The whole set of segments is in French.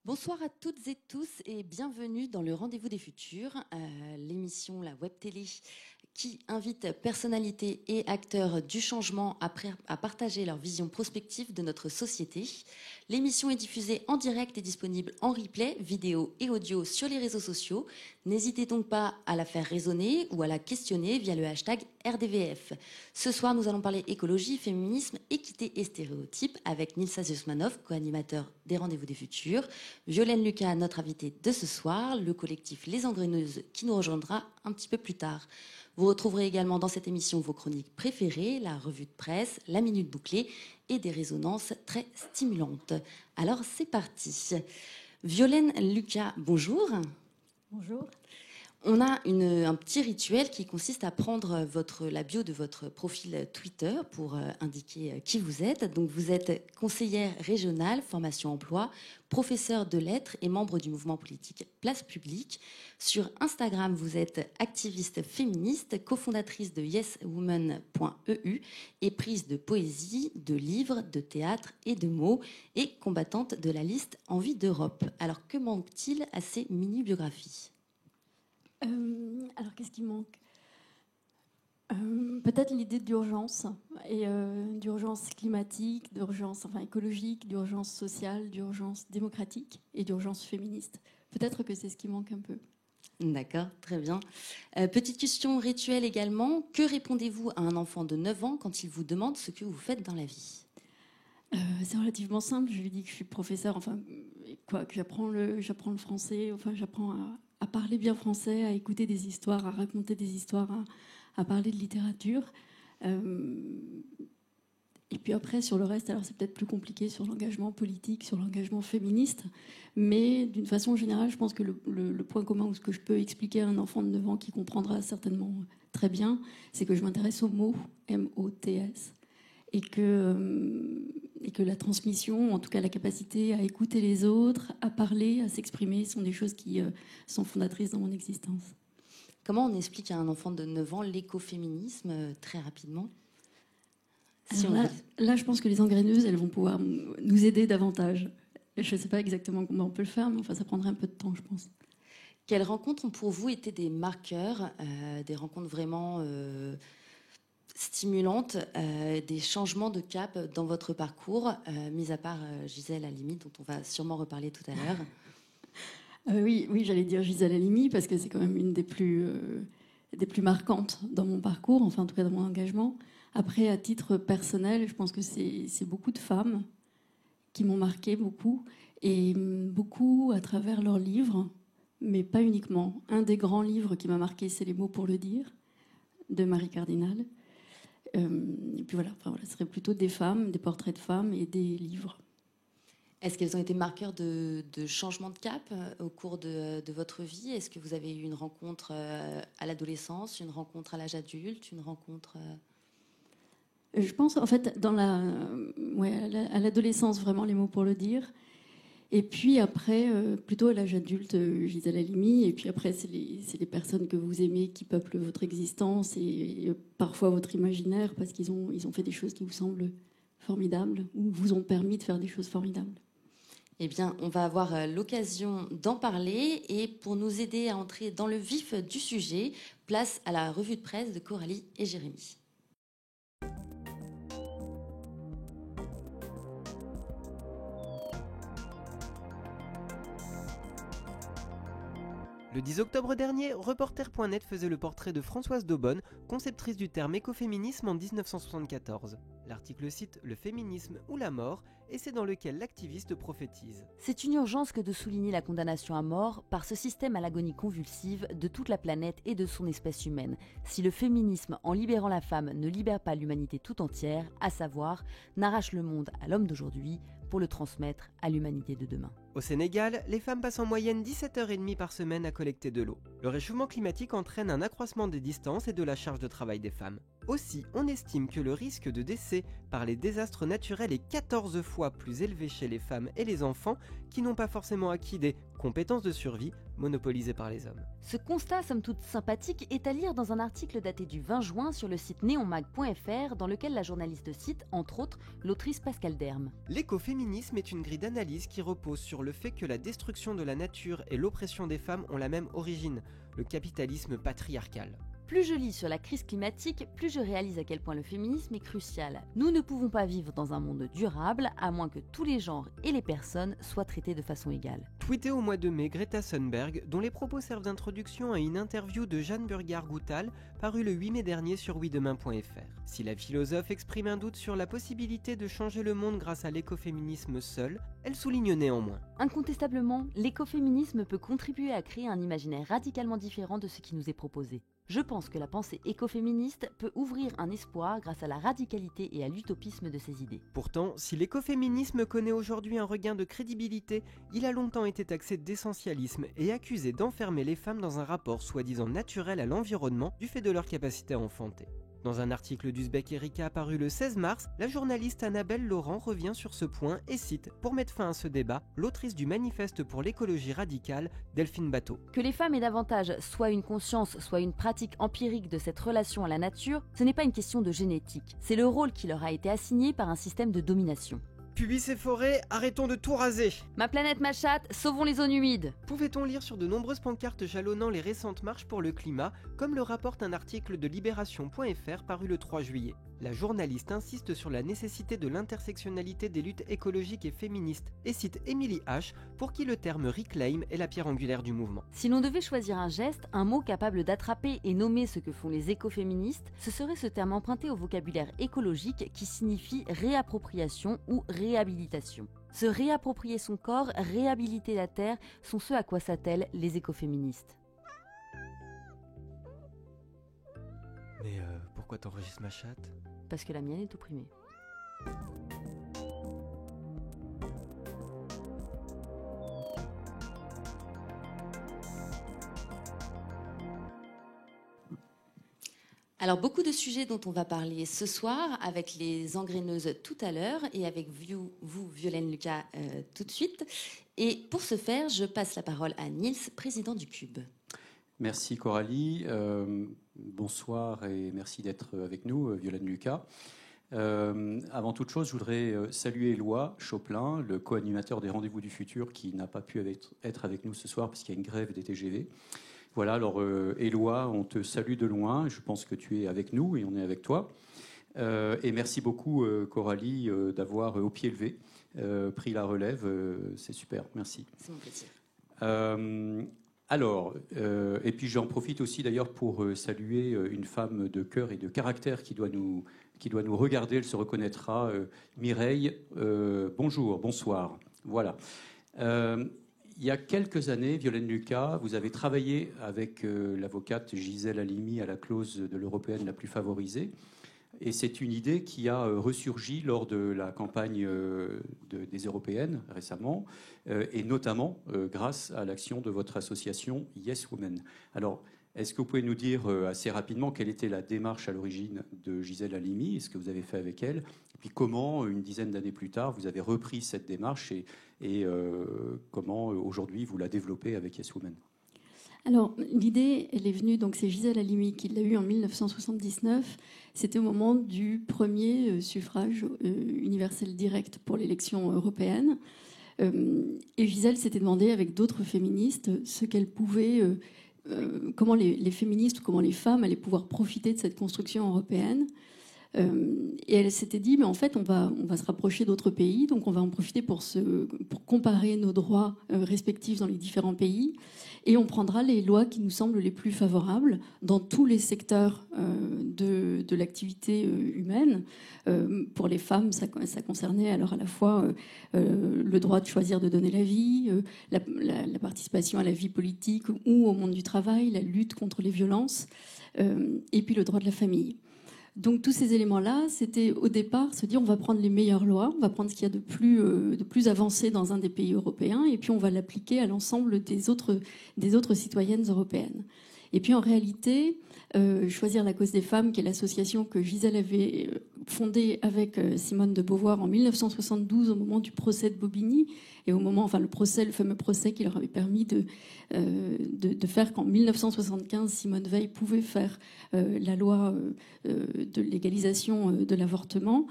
Bonsoir à toutes et tous et bienvenue dans le Rendez-vous des Futurs, l'émission, la web télé qui invite personnalités et acteurs du changement à partager leur vision prospective de notre société. L'émission est diffusée en direct et disponible en replay, vidéo et audio sur les réseaux sociaux. N'hésitez donc pas à la faire résonner ou à la questionner via le hashtag RDVF. Ce soir, nous allons parler écologie, féminisme, équité et stéréotypes avec Nilsa Zosmanov, co-animateur des Rendez-vous des Futurs, Violaine Lucas, notre invitée de ce soir, le collectif Les Engreneuses qui nous rejoindra un petit peu plus tard. Vous retrouverez également dans cette émission vos chroniques préférées, la revue de presse, la minute bouclée et des résonances très stimulantes. Alors c'est parti. Violaine Lucas, bonjour. Bonjour. On a un petit rituel qui consiste à prendre la bio de votre profil Twitter pour indiquer qui vous êtes. Donc vous êtes conseillère régionale, formation emploi, professeure de lettres et membre du mouvement politique Place Publique. Sur Instagram, vous êtes activiste féministe, cofondatrice de yeswoman.eu, éprise de poésie, de livres, de théâtre et de mots et combattante de la liste Envie d'Europe. Alors que manque-t-il à ces mini-biographies ? Alors, qu'est-ce qui manque ? Peut-être l'idée d'urgence, et d'urgence climatique, d'urgence écologique, d'urgence sociale, d'urgence démocratique et d'urgence féministe. Peut-être que c'est ce qui manque un peu. D'accord, très bien. Petite question rituelle également. Que répondez-vous à un enfant de 9 ans quand il vous demande ce que vous faites dans la vie ? C'est relativement simple. Je lui dis que je suis professeure, que j'apprends le français, j'apprends à parler bien français, à écouter des histoires, à raconter des histoires, à parler de littérature. Et puis après, sur le reste, alors c'est peut-être plus compliqué sur l'engagement politique, sur l'engagement féministe, mais d'une façon générale, je pense que le point commun, ou ce que je peux expliquer à un enfant de 9 ans qui comprendra certainement très bien, c'est que je m'intéresse aux mots, M-O-T-S, et que la transmission, en tout cas la capacité à écouter les autres, à parler, à s'exprimer, sont des choses qui sont fondatrices dans mon existence. Comment on explique à un enfant de 9 ans l'écoféminisme très rapidement ? Là, je pense que les engreneuses, elles vont pouvoir nous aider davantage. Je ne sais pas exactement comment on peut le faire, mais ça prendrait un peu de temps, je pense. Quelles rencontres ont pour vous été des marqueurs, des rencontres vraiment stimulantes, des changements de cap dans votre parcours, mis à part Gisèle Halimi, dont on va sûrement reparler tout à l'heure. Oui, j'allais dire Gisèle Halimi, parce que c'est quand même une des plus marquantes dans mon parcours, en tout cas dans mon engagement. Après, à titre personnel, je pense que c'est beaucoup de femmes qui m'ont marqué beaucoup, et beaucoup à travers leurs livres, mais pas uniquement. Un des grands livres qui m'a marqué, c'est Les mots pour le dire, de Marie Cardinal. Et puis voilà, ce serait plutôt des femmes, des portraits de femmes et des livres. Est-ce qu'elles ont été marqueurs de changement de cap au cours de votre vie ? Est-ce que vous avez eu une rencontre à l'adolescence, une rencontre à l'âge adulte, une rencontre... Je pense, en fait, à l'adolescence, vraiment, Les mots pour le dire. Et puis après, plutôt à l'âge adulte, Gisèle Halimi. Et puis après, c'est les personnes que vous aimez qui peuplent votre existence et parfois votre imaginaire, parce qu'ils ont fait des choses qui vous semblent formidables ou vous ont permis de faire des choses formidables. Eh bien, on va avoir l'occasion d'en parler. Et pour nous aider à entrer dans le vif du sujet, place à la revue de presse de Coralie et Jérémy. Le 10 octobre dernier, Reporter.net faisait le portrait de Françoise Daubonne, conceptrice du terme écoféminisme en 1974. L'article cite « Le féminisme ou la mort » et c'est dans lequel l'activiste prophétise. C'est une urgence que de souligner la condamnation à mort par ce système à l'agonie convulsive de toute la planète et de son espèce humaine. Si le féminisme, en libérant la femme, ne libère pas l'humanité tout entière, à savoir, n'arrache le monde à l'homme d'aujourd'hui pour le transmettre à l'humanité de demain. Au Sénégal, les femmes passent en moyenne 17h30 par semaine à collecter de l'eau. Le réchauffement climatique entraîne un accroissement des distances et de la charge de travail des femmes. Aussi, on estime que le risque de décès par les désastres naturels est 14 fois plus élevé chez les femmes et les enfants qui n'ont pas forcément acquis des compétence de survie monopolisée par les hommes. Ce constat, somme toute sympathique, est à lire dans un article daté du 20 juin sur le site neonmag.fr dans lequel la journaliste cite, entre autres, l'autrice Pascale Derme. L'écoféminisme est une grille d'analyse qui repose sur le fait que la destruction de la nature et l'oppression des femmes ont la même origine, le capitalisme patriarcal. Plus je lis sur la crise climatique, plus je réalise à quel point le féminisme est crucial. Nous ne pouvons pas vivre dans un monde durable à moins que tous les genres et les personnes soient traités de façon égale. Tweetée au mois de mai, Greta Thunberg, dont les propos servent d'introduction à une interview de Jeanne Burgard-Goutal, parue le 8 mai dernier sur ouidemain.fr. Si la philosophe exprime un doute sur la possibilité de changer le monde grâce à l'écoféminisme seul, elle souligne néanmoins. Incontestablement, l'écoféminisme peut contribuer à créer un imaginaire radicalement différent de ce qui nous est proposé. Je pense que la pensée écoféministe peut ouvrir un espoir grâce à la radicalité et à l'utopisme de ses idées. Pourtant, si l'écoféminisme connaît aujourd'hui un regain de crédibilité, il a longtemps été taxé d'essentialisme et accusé d'enfermer les femmes dans un rapport soi-disant naturel à l'environnement du fait de leur capacité à enfanter. Dans un article d'Uzbek Erika paru le 16 mars, la journaliste Annabelle Laurent revient sur ce point et cite, pour mettre fin à ce débat, l'autrice du manifeste pour l'écologie radicale, Delphine Bateau. Que les femmes aient davantage soit une conscience, soit une pratique empirique de cette relation à la nature, ce n'est pas une question de génétique, c'est le rôle qui leur a été assigné par un système de domination. Pubis et forêts, arrêtons de tout raser. Ma planète, ma chatte, sauvons les zones humides. Pouvait-on lire sur de nombreuses pancartes jalonnant les récentes marches pour le climat, comme le rapporte un article de Libération.fr paru le 3 juillet. La journaliste insiste sur la nécessité de l'intersectionnalité des luttes écologiques et féministes et cite Emily H, pour qui le terme reclaim est la pierre angulaire du mouvement. Si l'on devait choisir un geste, un mot capable d'attraper et nommer ce que font les écoféministes, ce serait ce terme emprunté au vocabulaire écologique qui signifie réappropriation ou réhabilitation. Se réapproprier son corps, réhabiliter la terre sont ce à quoi s'attellent les écoféministes. Mais pourquoi t'enregistres ma chatte ? Parce que la mienne est opprimée. Alors, beaucoup de sujets dont on va parler ce soir, avec les engraineuses tout à l'heure et avec vous, Violaine Lucas, tout de suite. Et pour ce faire, je passe la parole à Nils, président du Cube. Merci Coralie, bonsoir et merci d'être avec nous, Violaine Lucas. Avant toute chose, je voudrais saluer Éloi Choplin, le co-animateur des Rendez-vous du Futur, qui n'a pas pu être avec nous ce soir parce qu'il y a une grève des TGV. Voilà, alors Éloi, on te salue de loin, je pense que tu es avec nous et on est avec toi. Et merci beaucoup Coralie d'avoir au pied levé pris la relève, c'est super, merci. C'est mon plaisir. Alors, et puis j'en profite aussi d'ailleurs pour saluer une femme de cœur et de caractère qui doit nous regarder, elle se reconnaîtra, Mireille. Bonjour, bonsoir. Voilà. Il y a quelques années, Violaine Lucas, vous avez travaillé avec l'avocate Gisèle Halimi à la clause de l'européenne la plus favorisée. Et c'est une idée qui a ressurgi lors de la campagne des européennes récemment, et notamment grâce à l'action de votre association Yes Women. Alors, est-ce que vous pouvez nous dire assez rapidement quelle était la démarche à l'origine de Gisèle Halimi et ce que vous avez fait avec elle, et puis comment, une dizaine d'années plus tard, vous avez repris cette démarche et comment aujourd'hui vous la développez avec Yes Women? Alors, l'idée, elle est venue, donc c'est Gisèle Halimi qui l'a eue en 1979. C'était au moment du premier suffrage universel direct pour l'élection européenne. Et Gisèle s'était demandé avec d'autres féministes ce qu'elle pouvait, comment les féministes ou comment les femmes allaient pouvoir profiter de cette construction européenne. Et elle s'était dit, mais en fait, on va se rapprocher d'autres pays, donc on va en profiter pour comparer nos droits respectifs dans les différents pays, et on prendra les lois qui nous semblent les plus favorables dans tous les secteurs de l'activité humaine. Pour les femmes, ça concernait alors à la fois le droit de choisir de donner la vie, la participation à la vie politique ou au monde du travail, la lutte contre les violences, et puis le droit de la famille. Donc tous ces éléments-là, c'était au départ se dire on va prendre les meilleures lois, on va prendre ce qu'il y a de plus avancé dans un des pays européens et puis on va l'appliquer à l'ensemble des autres citoyennes européennes. Et puis en réalité, Choisir la cause des femmes, qui est l'association que Gisèle avait fondée avec Simone de Beauvoir en 1972 au moment du procès de Bobigny, et au moment, enfin le fameux procès qui leur avait permis de faire qu'en 1975, Simone Veil pouvait faire la loi de légalisation de l'avortement.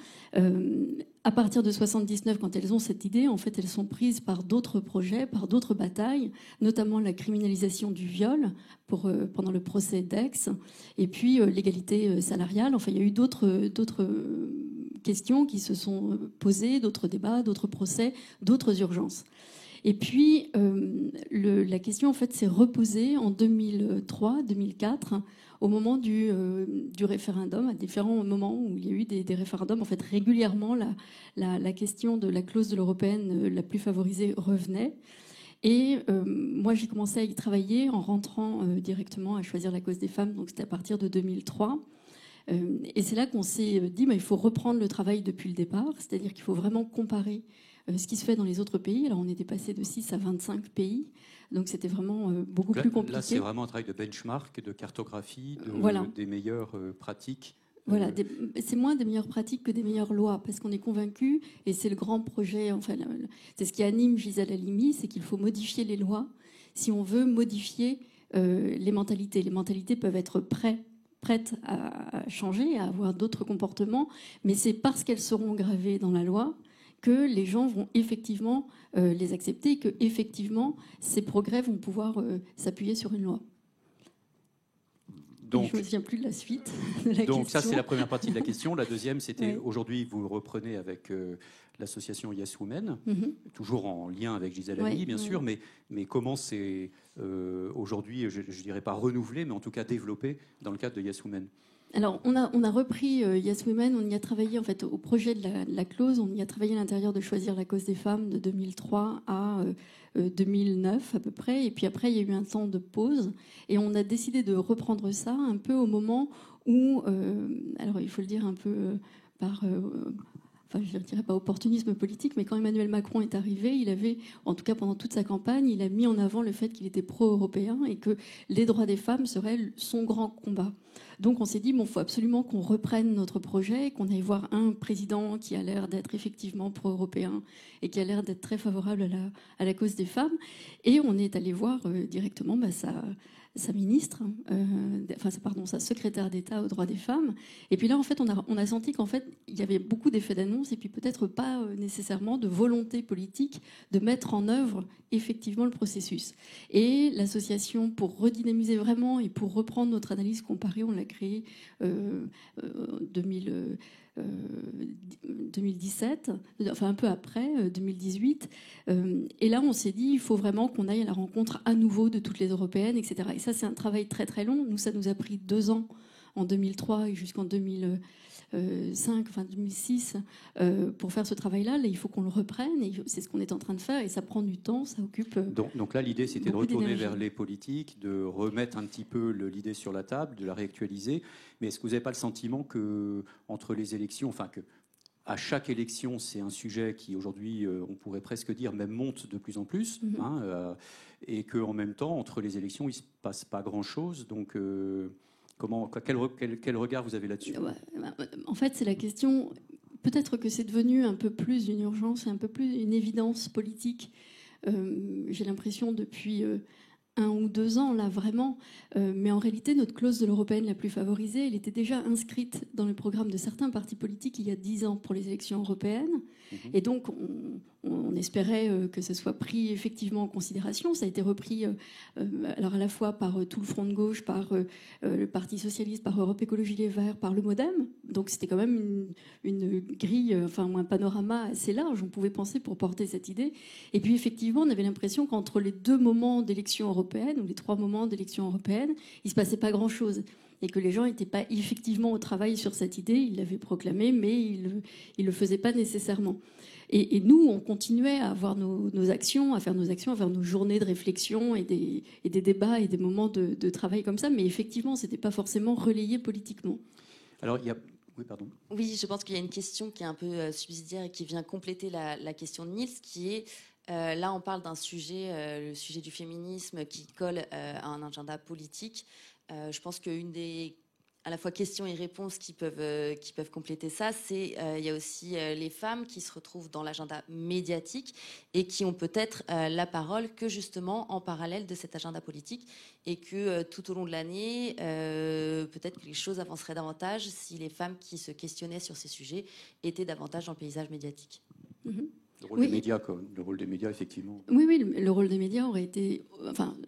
À partir de 79, quand elles ont cette idée, en fait, elles sont prises par d'autres projets, par d'autres batailles, notamment la criminalisation du viol pendant le procès d'Aix, et puis l'égalité salariale. Enfin, il y a eu d'autres questions qui se sont posées, d'autres débats, d'autres procès, d'autres urgences. Et puis, la question, en fait, s'est reposée en 2003-2004, au moment du référendum, à différents moments où il y a eu des référendums. En fait, régulièrement, la question de la clause de l'européenne la plus favorisée revenait. Et moi, j'ai commencé à y travailler en rentrant directement à Choisir la cause des femmes. Donc, c'était à partir de 2003. Et c'est là qu'on s'est dit, il faut reprendre le travail depuis le départ. C'est-à-dire qu'il faut vraiment comparer ce qui se fait dans les autres pays. Alors, on était passé de 6 à 25 pays. Donc, c'était vraiment beaucoup plus compliqué. Là, c'est vraiment un travail de benchmark, de cartographie, des meilleures pratiques. Voilà, c'est moins des meilleures pratiques que des meilleures lois, parce qu'on est convaincu, et c'est le grand projet, enfin, c'est ce qui anime Gisèle Halimi, c'est qu'il faut modifier les lois si on veut modifier les mentalités. Les mentalités peuvent être prêtes à changer, à avoir d'autres comportements, mais c'est parce qu'elles seront gravées dans la loi que les gens vont effectivement les accepter, que effectivement ces progrès vont pouvoir s'appuyer sur une loi. Donc, je ne me souviens plus de la suite de la question. Donc ça, c'est la première partie de la question. La deuxième, c'était aujourd'hui, vous reprenez avec l'association Yes Women, toujours en lien avec Gisèle Halimi, bien sûr, mais comment c'est aujourd'hui, je ne dirais pas renouvelé, mais en tout cas développé dans le cadre de Yes Women? Alors, on a repris Yes Women, on y a travaillé en fait au projet de la clause, on y a travaillé à l'intérieur de Choisir la cause des femmes de 2003 à 2009 à peu près, et puis après il y a eu un temps de pause, et on a décidé de reprendre ça un peu au moment où, alors il faut le dire un peu par... enfin, je ne dirais pas opportunisme politique, mais quand Emmanuel Macron est arrivé, il avait, en tout cas pendant toute sa campagne, il a mis en avant le fait qu'il était pro-européen et que les droits des femmes seraient son grand combat. Donc on s'est dit, il faut absolument qu'on reprenne notre projet, qu'on aille voir un président qui a l'air d'être effectivement pro-européen et qui a l'air d'être très favorable à la cause des femmes. Et on est allé voir directement sa ministre, sa secrétaire d'État aux droits des femmes. Et puis là, en fait, on a senti qu'en fait, il y avait beaucoup d'effets d'annonce et puis peut-être pas nécessairement de volonté politique de mettre en œuvre effectivement le processus. Et l'association, pour redynamiser vraiment et pour reprendre notre analyse comparée, on l'a créée 2017, enfin un peu après, 2018. Et là, on s'est dit, il faut vraiment qu'on aille à la rencontre à nouveau de toutes les européennes, etc. Et ça, c'est un travail très très long. Nous, ça nous a pris 2 ans en 2003 et jusqu'en 2006 pour faire ce travail-là. Là, il faut qu'on le reprenne et c'est ce qu'on est en train de faire et ça prend du temps, ça occupe. Donc là, l'idée, c'était de retourner vers les politiques, de remettre un petit peu l'idée sur la table, de la réactualiser. Mais est-ce que vous n'avez pas le sentiment que entre les élections, enfin que à chaque élection, c'est un sujet qui aujourd'hui, on pourrait presque dire, même monte de plus en plus, et qu'en même temps, entre les élections, il ne se passe pas grand-chose. Donc, quel regard vous avez là-dessus? En fait, c'est la question. Peut-être que c'est devenu un peu plus une urgence, un peu plus une évidence politique. J'ai l'impression depuis 1 ou 2 ans, là, vraiment. Mais en réalité, notre clause de l'européenne la plus favorisée, elle était déjà inscrite dans le programme de certains partis politiques il y a 10 ans pour les élections européennes. Et donc, on espérait que ce soit pris effectivement en considération. Ça a été repris alors à la fois par tout le Front de gauche, par le Parti socialiste, par Europe Écologie Les Verts, par le MoDem. Donc c'était quand même une grille, un panorama assez large, on pouvait penser, pour porter cette idée. Et puis effectivement, on avait l'impression qu'entre les 2 moments d'élection européenne, ou les 3 moments d'élection européenne, il ne se passait pas grand-chose. Et que les gens n'étaient pas effectivement au travail sur cette idée. Ils l'avaient proclamé, mais ils ne le faisaient pas nécessairement. Et nous, on continuait à avoir nos actions, à faire nos journées de réflexion et des débats et des moments de travail comme ça. Mais effectivement, ce n'était pas forcément relayé politiquement. Alors, il y a... Oui, pardon. Oui, je pense qu'il y a une question qui est un peu subsidiaire et qui vient compléter la question de Niels, qui est Là, on parle d'un sujet, le sujet du féminisme, qui colle à un agenda politique. Je pense qu'une des à la fois questions et réponses qui peuvent compléter ça, c'est il y a aussi les femmes qui se retrouvent dans l'agenda médiatique et qui ont peut-être la parole que justement en parallèle de cet agenda politique, et que tout au long de l'année, peut-être que les choses avanceraient davantage si les femmes qui se questionnaient sur ces sujets étaient davantage dans le paysage médiatique. Le rôle des médias, quoi. Le rôle des médias, effectivement. Oui, le rôle des médias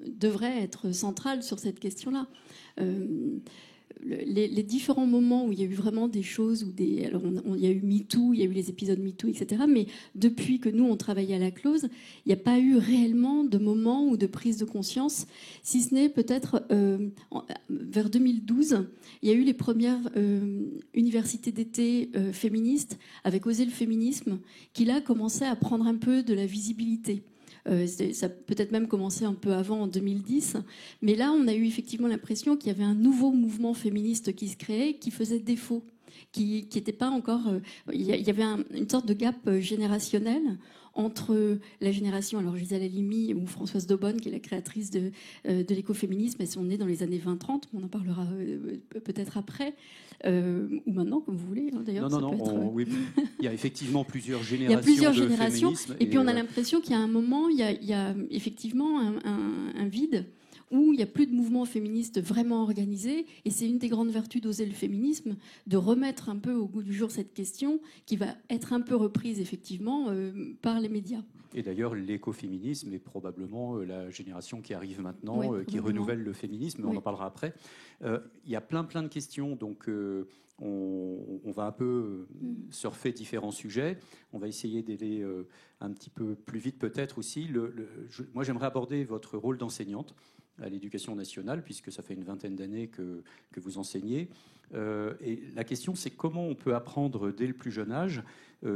devrait être central sur cette question-là. Les différents moments où il y a eu vraiment des choses, il y a eu MeToo, il y a eu les épisodes MeToo, etc. Mais depuis que nous, on travaillait à la Close, il n'y a pas eu réellement de moment ou de prise de conscience, si ce n'est peut-être vers 2012, il y a eu les premières universités d'été féministes avec Oser le féminisme, qui là commençaient à prendre un peu de la visibilité. Ça peut-être même commencé un peu avant, en 2010. Mais là, on a eu effectivement l'impression qu'il y avait un nouveau mouvement féministe qui se créait, qui faisait défaut, qui n'était pas encore... il y avait une sorte de gap générationnel entre la génération, alors Gisèle Halimi ou Françoise Daubonne, qui est la créatrice de l'écoféminisme, elles sont nées dans les années 20-30, on en parlera peut-être après, ou maintenant, comme vous voulez. D'ailleurs, oui, il y a effectivement plusieurs générations. Il y a plusieurs générations, féminisme, et puis on a l'impression qu'il y a un moment, il y a effectivement un vide, où il n'y a plus de mouvement féministe vraiment organisé. Et c'est une des grandes vertus d'Oser le féminisme, de remettre un peu au goût du jour cette question qui va être un peu reprise, effectivement, par les médias. Et d'ailleurs, l'écoféminisme est probablement la génération qui arrive maintenant, qui renouvelle le féminisme. On en parlera après. Il y a plein de questions, donc on va un peu surfer différents sujets. On va essayer d'aller un petit peu plus vite peut-être aussi. Moi, j'aimerais aborder votre rôle d'enseignante à l'Éducation nationale, puisque ça fait une vingtaine d'années que vous enseignez. Et la question, c'est comment on peut apprendre dès le plus jeune âge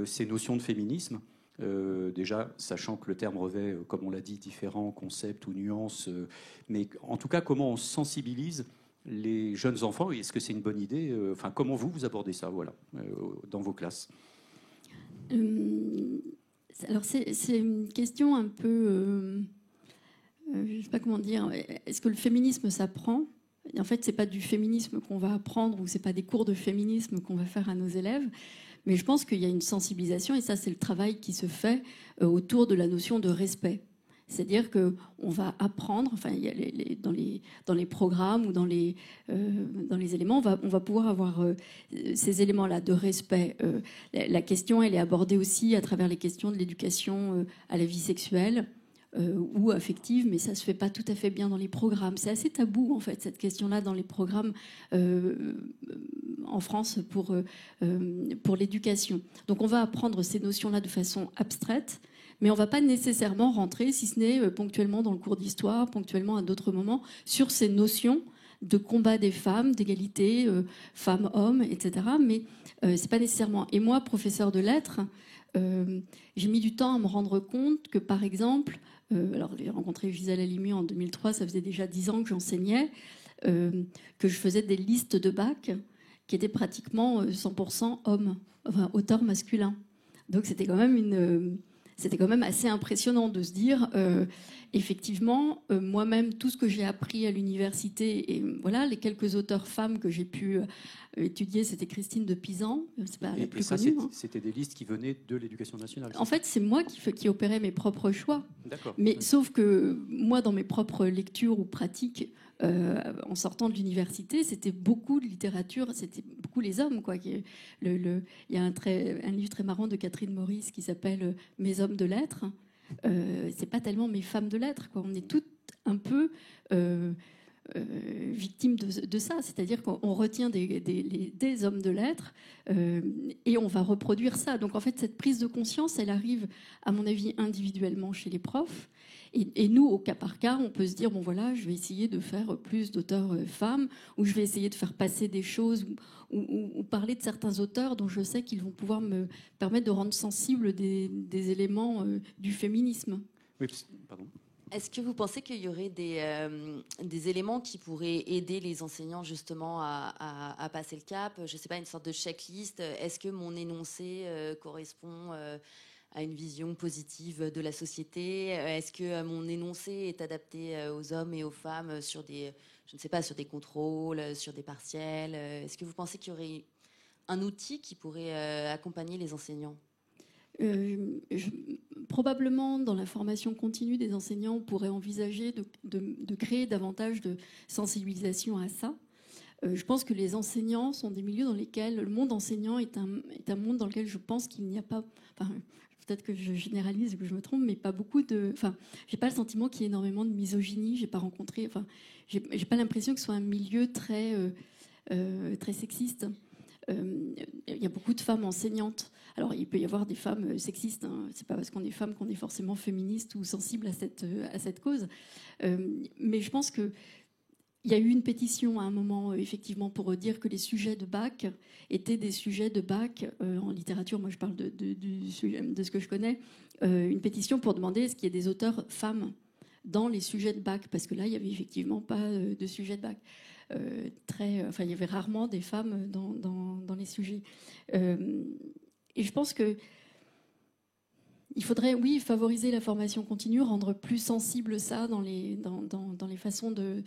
ces notions de féminisme. Déjà, sachant que le terme revêt, comme on l'a dit, différents concepts ou nuances, mais en tout cas, comment on sensibilise les jeunes enfants, et est-ce que c'est une bonne idée, comment vous abordez ça, dans vos classes? Alors, c'est une question un peu... je ne sais pas comment dire. Est-ce que le féminisme s'apprend ? En fait, ce n'est pas du féminisme qu'on va apprendre, ou ce n'est pas des cours de féminisme qu'on va faire à nos élèves. Mais je pense qu'il y a une sensibilisation, et ça, c'est le travail qui se fait autour de la notion de respect. C'est-à-dire qu'on va apprendre, il y a dans les programmes ou dans les éléments, on va pouvoir avoir ces éléments-là de respect. La question, elle est abordée aussi à travers les questions de l'éducation à la vie sexuelle ou affective, mais ça ne se fait pas tout à fait bien dans les programmes. C'est assez tabou, en fait, cette question-là, dans les programmes en France pour l'éducation. Donc on va apprendre ces notions-là de façon abstraite, mais on ne va pas nécessairement rentrer, si ce n'est ponctuellement dans le cours d'histoire, ponctuellement à d'autres moments, sur ces notions de combat des femmes, d'égalité, femmes-hommes, etc. Mais ce n'est pas nécessairement. Et moi, professeur de lettres, j'ai mis du temps à me rendre compte que, par exemple, alors j'ai rencontré Gisèle Halimi en 2003, ça faisait déjà 10 ans que j'enseignais, que je faisais des listes de bac qui étaient pratiquement 100% hommes, auteurs masculins. Donc c'était quand même assez impressionnant de se dire, effectivement, moi-même, tout ce que j'ai appris à l'université, et voilà, les quelques auteurs femmes que j'ai pu étudier, c'était Christine de Pisan, c'est pas la plus connue. C'était des listes qui venaient de l'Éducation nationale. En fait, c'est moi qui opérais mes propres choix. D'accord. Mais sauf que moi, dans mes propres lectures ou pratiques, en sortant de l'université, c'était beaucoup de littérature, c'était beaucoup les hommes, quoi. Il y a un livre très marrant de Catherine Maurice qui s'appelle Mes hommes de lettres. C'est pas tellement mes femmes de lettres, quoi. On est toutes un peu victimes de ça, c'est-à-dire qu'on retient des hommes de lettres et on va reproduire ça. Donc en fait, cette prise de conscience, elle arrive, à mon avis, individuellement chez les profs. Et nous, au cas par cas, on peut se dire, bon voilà, je vais essayer de faire plus d'auteurs femmes, ou je vais essayer de faire passer des choses, ou parler de certains auteurs dont je sais qu'ils vont pouvoir me permettre de rendre sensible des éléments du féminisme. Oui, pardon. Est-ce que vous pensez qu'il y aurait des éléments qui pourraient aider les enseignants justement à passer le cap ? Je ne sais pas, une sorte de checklist. Est-ce que mon énoncé correspond à une vision positive de la société? Est-ce que mon énoncé est adapté aux hommes et aux femmes sur des, je ne sais pas, sur des contrôles, sur des partiels? Est-ce que vous pensez qu'il y aurait un outil qui pourrait accompagner les enseignants? Probablement, dans la formation continue des enseignants, on pourrait envisager de créer davantage de sensibilisation à ça. Je pense que les enseignants sont des milieux dans lesquels le monde enseignant est un monde dans lequel je pense qu'il n'y a pas... Enfin, peut-être que je généralise ou que je me trompe, mais pas beaucoup de... Enfin, j'ai pas le sentiment qu'il y ait énormément de misogynie. J'ai pas rencontré... Enfin, j'ai pas l'impression que ce soit un milieu très sexiste. Il y a beaucoup de femmes enseignantes. Alors, il peut y avoir des femmes sexistes. Hein. C'est pas parce qu'on est femme qu'on est forcément féministe ou sensible à cette cause. Mais je pense que il y a eu une pétition à un moment, effectivement, pour dire que les sujets de bac étaient des sujets de bac en littérature. Moi, je parle de ce que je connais. Une pétition pour demander est-ce qu'il y a des auteurs femmes dans les sujets de bac, parce que là, il n'y avait effectivement pas de sujet de bac. Il y avait rarement des femmes dans les sujets. Et je pense que il faudrait, oui, favoriser la formation continue, rendre plus sensible ça dans les façons de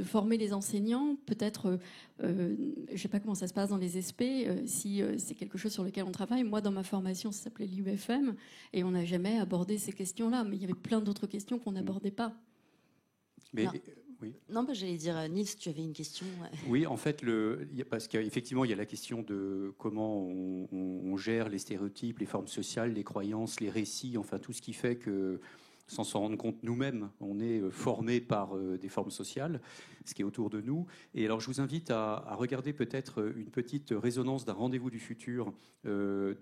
former les enseignants. Peut-être, je ne sais pas comment ça se passe dans les SP, si c'est quelque chose sur lequel on travaille. Moi, dans ma formation, ça s'appelait l'UFM, et on n'a jamais abordé ces questions-là. Mais il y avait plein d'autres questions qu'on n'abordait pas. Mais, oui. Non, j'allais dire, Nils, tu avais une question. Oui, en fait, parce qu'effectivement, il y a la question de comment on gère les stéréotypes, les formes sociales, les croyances, les récits, enfin tout ce qui fait que, sans s'en rendre compte nous-mêmes, on est formé par des formes sociales, ce qui est autour de nous. Et alors, je vous invite à regarder peut-être une petite résonance d'un rendez-vous du futur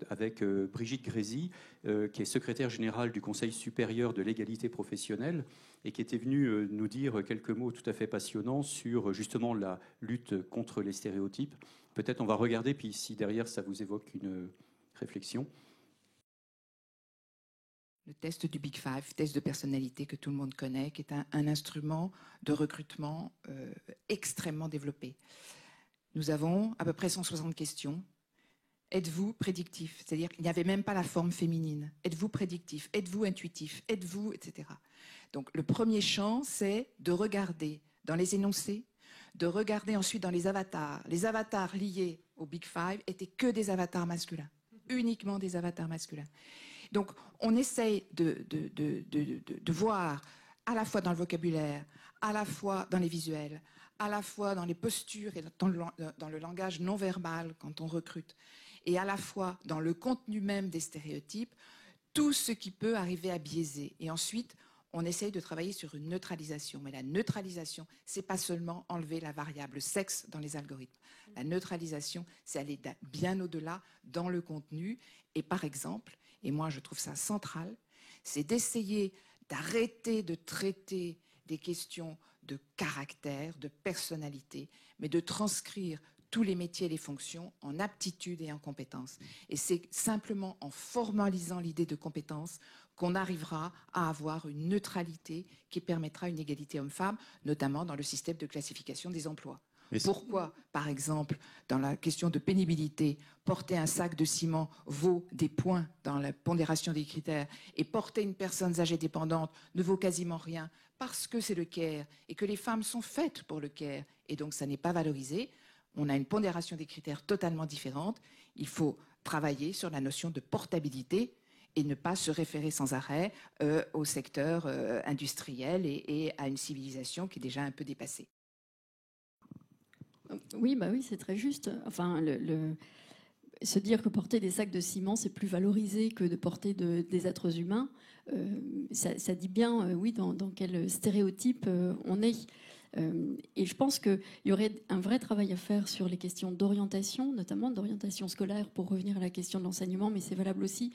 avec Brigitte Grésy, qui est secrétaire générale du Conseil supérieur de l'égalité professionnelle, et qui était venue nous dire quelques mots tout à fait passionnants sur justement la lutte contre les stéréotypes. Peut-être on va regarder, puis si derrière ça vous évoque une réflexion. Le test du Big Five, test de personnalité que tout le monde connaît, qui est un instrument de recrutement extrêmement développé. Nous avons à peu près 160 questions. Êtes-vous prédictif? C'est-à-dire qu'il n'y avait même pas la forme féminine. Êtes-vous prédictif? Êtes-vous intuitif? Êtes-vous, etc. Donc le premier champ, c'est de regarder dans les énoncés, de regarder ensuite dans les avatars. Les avatars liés au Big Five étaient que des avatars masculins, uniquement des avatars masculins. Donc on essaye de voir à la fois dans le vocabulaire, à la fois dans les visuels, à la fois dans les postures et dans le langage non verbal quand on recrute, et à la fois dans le contenu même des stéréotypes, tout ce qui peut arriver à biaiser. Et ensuite, on essaye de travailler sur une neutralisation. Mais la neutralisation, c'est pas seulement enlever la variable sexe dans les algorithmes. La neutralisation, c'est aller bien au-delà dans le contenu. Et par exemple, et moi je trouve ça central, c'est d'essayer d'arrêter de traiter des questions de caractère, de personnalité, mais de transcrire tous les métiers et les fonctions en aptitudes et en compétences. Et c'est simplement en formalisant l'idée de compétence qu'on arrivera à avoir une neutralité qui permettra une égalité homme-femme, notamment dans le système de classification des emplois. Pourquoi, par exemple, dans la question de pénibilité, porter un sac de ciment vaut des points dans la pondération des critères et porter une personne âgée dépendante ne vaut quasiment rien parce que c'est le care et que les femmes sont faites pour le care et donc ça n'est pas valorisé. On a une pondération des critères totalement différente. Il faut travailler sur la notion de portabilité et ne pas se référer sans arrêt au secteur industriel et à une civilisation qui est déjà un peu dépassée. Oui, c'est très juste. Enfin, se dire que porter des sacs de ciment, c'est plus valorisé que de porter des êtres humains, ça dit bien, oui, dans quel stéréotype on est. Et je pense qu'il y aurait un vrai travail à faire sur les questions d'orientation, notamment d'orientation scolaire, pour revenir à la question de l'enseignement, mais c'est valable aussi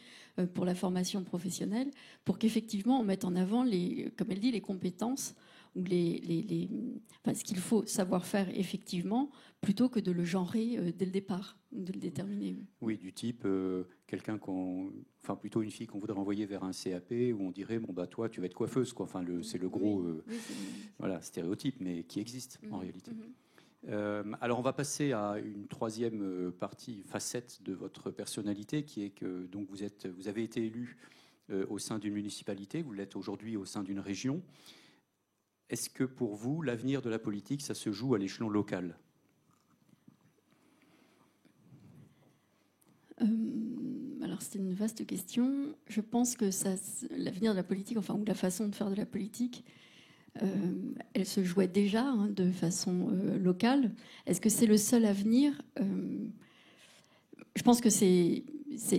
pour la formation professionnelle, pour qu'effectivement on mette en avant, comme elle dit, les compétences ou ce qu'il faut savoir faire effectivement, plutôt que de le genrer dès le départ, de le déterminer. Oui, du type quelqu'un plutôt une fille qu'on voudrait envoyer vers un CAP où on dirait toi tu vas être coiffeuse quoi. Enfin c'est le gros stéréotype mais qui existe en réalité. Alors on va passer à une troisième facette de votre personnalité, qui est que donc vous avez été élu au sein d'une municipalité, vous l'êtes aujourd'hui au sein d'une région. Est-ce que pour vous, l'avenir de la politique, ça se joue à l'échelon local ? Alors c'est une vaste question. Je pense que l'avenir de la politique, enfin, ou la façon de faire de la politique, elle se jouait déjà de façon locale. Est-ce que c'est le seul avenir ? Je pense que c'est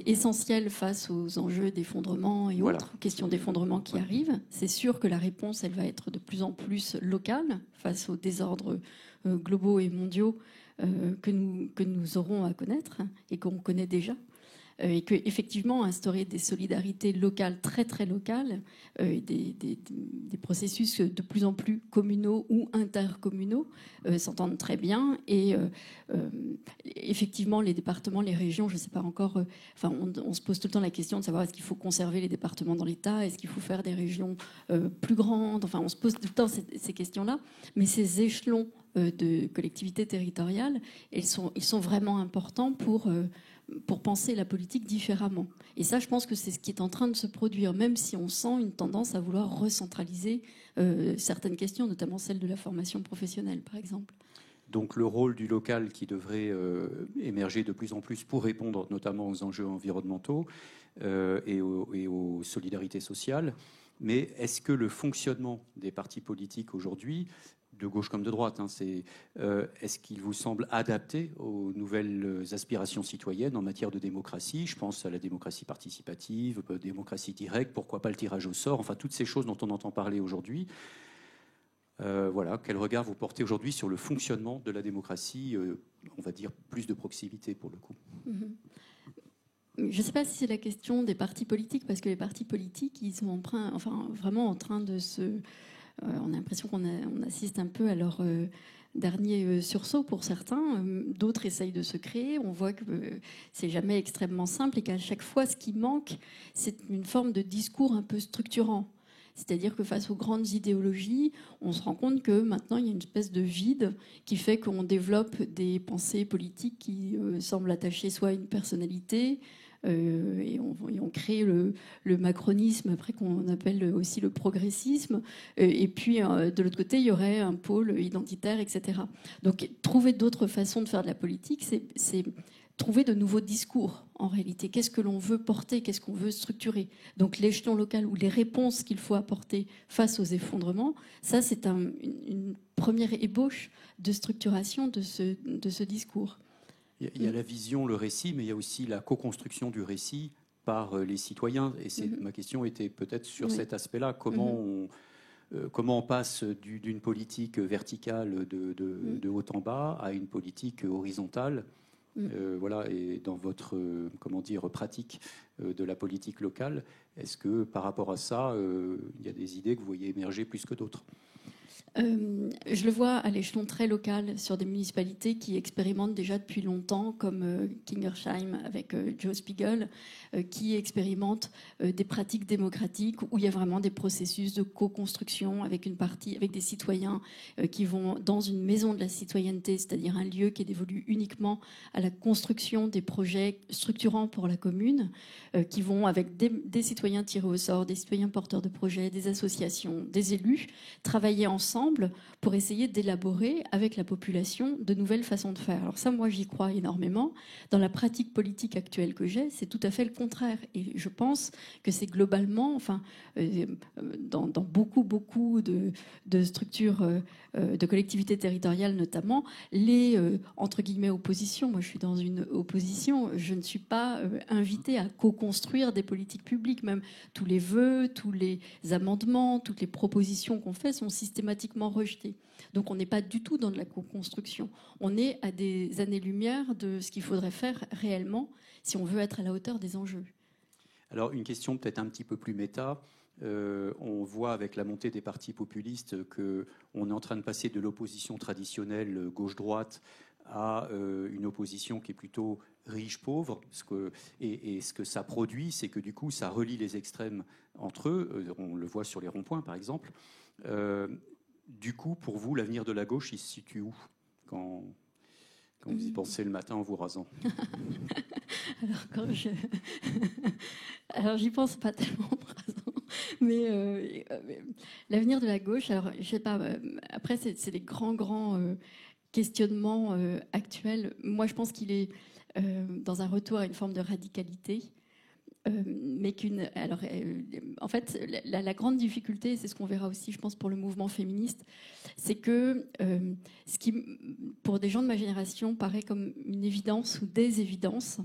essentiel face aux enjeux d'effondrement et autres questions d'effondrement qui arrivent. C'est sûr que la réponse, elle va être de plus en plus locale face aux désordres globaux et mondiaux que nous aurons à connaître et qu'on connaît déjà. Et qu'effectivement, instaurer des solidarités locales, très très locales, des processus de plus en plus communaux ou intercommunaux s'entendent très bien. Et effectivement, les départements, les régions, je ne sais pas encore, on se pose tout le temps la question de savoir est-ce qu'il faut conserver les départements dans l'État, est-ce qu'il faut faire des régions plus grandes, enfin on se pose tout le temps ces questions-là. Mais ces échelons de collectivités territoriales, ils sont vraiment importants pour penser la politique différemment. Et ça, je pense que c'est ce qui est en train de se produire, même si on sent une tendance à vouloir recentraliser certaines questions, notamment celle de la formation professionnelle, par exemple. Donc le rôle du local qui devrait émerger de plus en plus pour répondre notamment aux enjeux environnementaux et aux solidarités sociales. Mais est-ce que le fonctionnement des partis politiques aujourd'hui, de gauche comme de droite, est-ce qu'il vous semble adapté aux nouvelles aspirations citoyennes en matière de démocratie ? Je pense à la démocratie participative, démocratie directe, pourquoi pas le tirage au sort, enfin toutes ces choses dont on entend parler aujourd'hui. Quel regard vous portez aujourd'hui sur le fonctionnement de la démocratie, on va dire plus de proximité pour le coup ? Je ne sais pas si c'est la question des partis politiques, parce que les partis politiques, ils sont vraiment en train de se... on a l'impression qu'on assiste un peu à leur dernier sursaut pour certains. D'autres essayent de se créer. On voit que c'est jamais extrêmement simple et qu'à chaque fois, ce qui manque, c'est une forme de discours un peu structurant. C'est-à-dire que face aux grandes idéologies, on se rend compte que maintenant, il y a une espèce de vide qui fait qu'on développe des pensées politiques qui semblent attachées soit à une personnalité, et on crée le macronisme, après qu'on appelle aussi le progressisme. Et puis, de l'autre côté, il y aurait un pôle identitaire, etc. Donc, trouver d'autres façons de faire de la politique, c'est trouver de nouveaux discours, en réalité. Qu'est-ce que l'on veut porter ? Qu'est-ce qu'on veut structurer ? Donc, l'échelon local ou les réponses qu'il faut apporter face aux effondrements, ça, c'est une première ébauche de structuration de ce discours. Il y a la vision, le récit, mais il y a aussi la co-construction du récit par les citoyens. Et ma question était peut-être sur cet aspect-là. Comment on passe d'une politique verticale de haut en bas à une politique horizontale, et dans votre pratique de la politique locale, est-ce que par rapport à ça, il y a des idées que vous voyez émerger plus que d'autres ? Je le vois à l'échelon très local sur des municipalités qui expérimentent déjà depuis longtemps, comme Kingersheim avec Joe Spiegel, qui expérimentent des pratiques démocratiques où il y a vraiment des processus de co-construction avec des citoyens qui vont dans une maison de la citoyenneté, c'est-à-dire un lieu qui est dévolu uniquement à la construction des projets structurants pour la commune, qui vont avec des citoyens tirés au sort, des citoyens porteurs de projets, des associations, des élus, travailler ensemble pour essayer d'élaborer avec la population de nouvelles façons de faire. Alors ça, moi, j'y crois énormément. Dans la pratique politique actuelle que j'ai, c'est tout à fait le contraire. Et je pense que c'est globalement, dans beaucoup de structures de collectivités territoriales notamment, les, entre guillemets, oppositions. Moi, je suis dans une opposition. Je ne suis pas invitée à co-construire des politiques publiques. Même tous les vœux, tous les amendements, toutes les propositions qu'on fait sont systématiquement rejetés. Donc on n'est pas du tout dans de la co-construction. On est à des années-lumière de ce qu'il faudrait faire réellement si on veut être à la hauteur des enjeux. Alors une question peut-être un petit peu plus méta. On voit avec la montée des partis populistes qu'on est en train de passer de l'opposition traditionnelle gauche-droite à une opposition qui est plutôt riche-pauvre. Et ce que ça produit, c'est que du coup, ça relie les extrêmes entre eux. On le voit sur les ronds-points, par exemple. Du coup, pour vous, l'avenir de la gauche, il se situe où quand vous y pensez le matin en vous rasant? Alors, j'y pense pas tellement en rasant, mais l'avenir de la gauche, alors, je sais pas, après, c'est les grands questionnements actuels. Moi, je pense qu'il est dans un retour à une forme de radicalité. Mais en fait, la grande difficulté, c'est ce qu'on verra aussi, je pense, pour le mouvement féministe, c'est que ce qui, pour des gens de ma génération, paraît comme une évidence ou des évidences,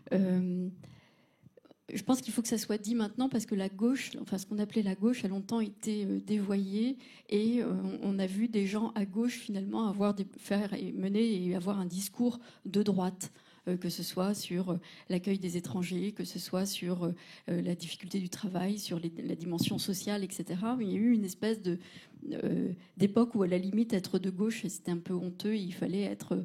je pense qu'il faut que ça soit dit maintenant parce que la gauche, enfin ce qu'on appelait la gauche, a longtemps été dévoyée et on a vu des gens à gauche finalement mener et avoir un discours de droite. Que ce soit sur l'accueil des étrangers, que ce soit sur la difficulté du travail, sur la dimension sociale, etc. Il y a eu une espèce d'époque où, à la limite, être de gauche, c'était un peu honteux. Il fallait être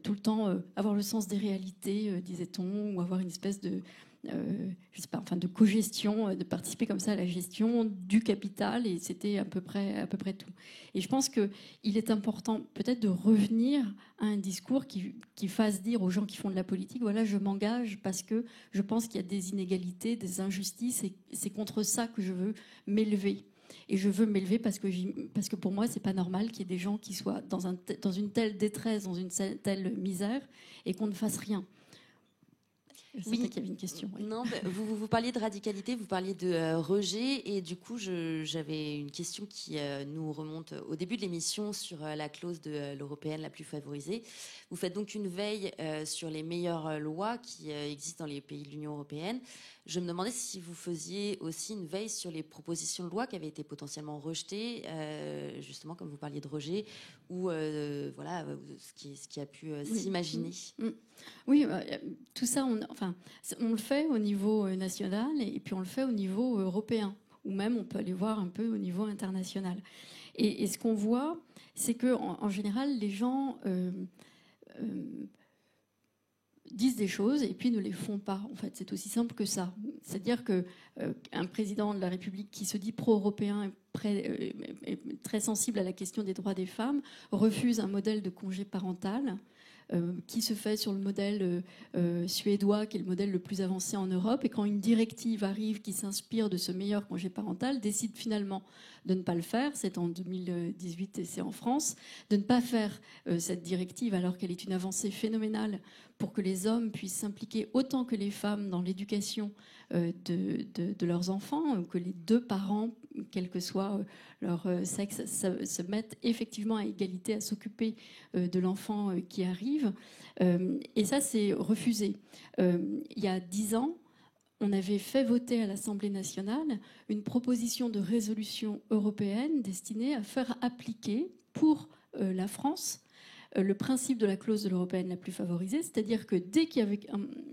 tout le temps, avoir le sens des réalités, disait-on, ou avoir une espèce de... je sais pas, enfin de cogestion, de participer comme ça à la gestion du capital, et c'était à peu près tout. Et je pense qu'il est important peut-être de revenir à un discours qui fasse dire aux gens qui font de la politique, voilà, je m'engage parce que je pense qu'il y a des inégalités, des injustices, et c'est contre ça que je veux m'élever. Et je veux m'élever parce que pour moi, c'est pas normal qu'il y ait des gens qui soient dans une telle détresse, dans une telle misère, et qu'on ne fasse rien. Oui, qu'il y avait une question. Oui. Non, vous parliez de radicalité, vous parliez de rejet, et du coup, j'avais une question qui nous remonte au début de l'émission sur la clause de l'européenne la plus favorisée. Vous faites donc une veille sur les meilleures lois qui existent dans les pays de l'Union européenne. Je me demandais si vous faisiez aussi une veille sur les propositions de loi qui avaient été potentiellement rejetées, justement comme vous parliez de rejet, ou voilà, ce qui a pu s'imaginer. Oui, tout ça, on le fait au niveau national et puis on le fait au niveau européen, ou même on peut aller voir un peu au niveau international. Et ce qu'on voit, c'est que en général, les gens disent des choses et puis ne les font pas. En fait, c'est aussi simple que ça. C'est-à-dire qu'un président de la République qui se dit pro-européen est très sensible à la question des droits des femmes refuse un modèle de congé parental qui se fait sur le modèle suédois, qui est le modèle le plus avancé en Europe. Et quand une directive arrive qui s'inspire de ce meilleur congé parental, décide finalement de ne pas le faire, c'est en 2018 et c'est en France, de ne pas faire cette directive alors qu'elle est une avancée phénoménale pour que les hommes puissent s'impliquer autant que les femmes dans l'éducation de leurs enfants, que les deux parents, quel que soit leur sexe, se mettent effectivement à égalité à s'occuper de l'enfant qui arrive. Et ça, c'est refusé. Il y a 10 ans, on avait fait voter à l'Assemblée nationale une proposition de résolution européenne destinée à faire appliquer pour la France le principe de la clause de l'européenne la plus favorisée, c'est-à-dire que dès qu'il y avait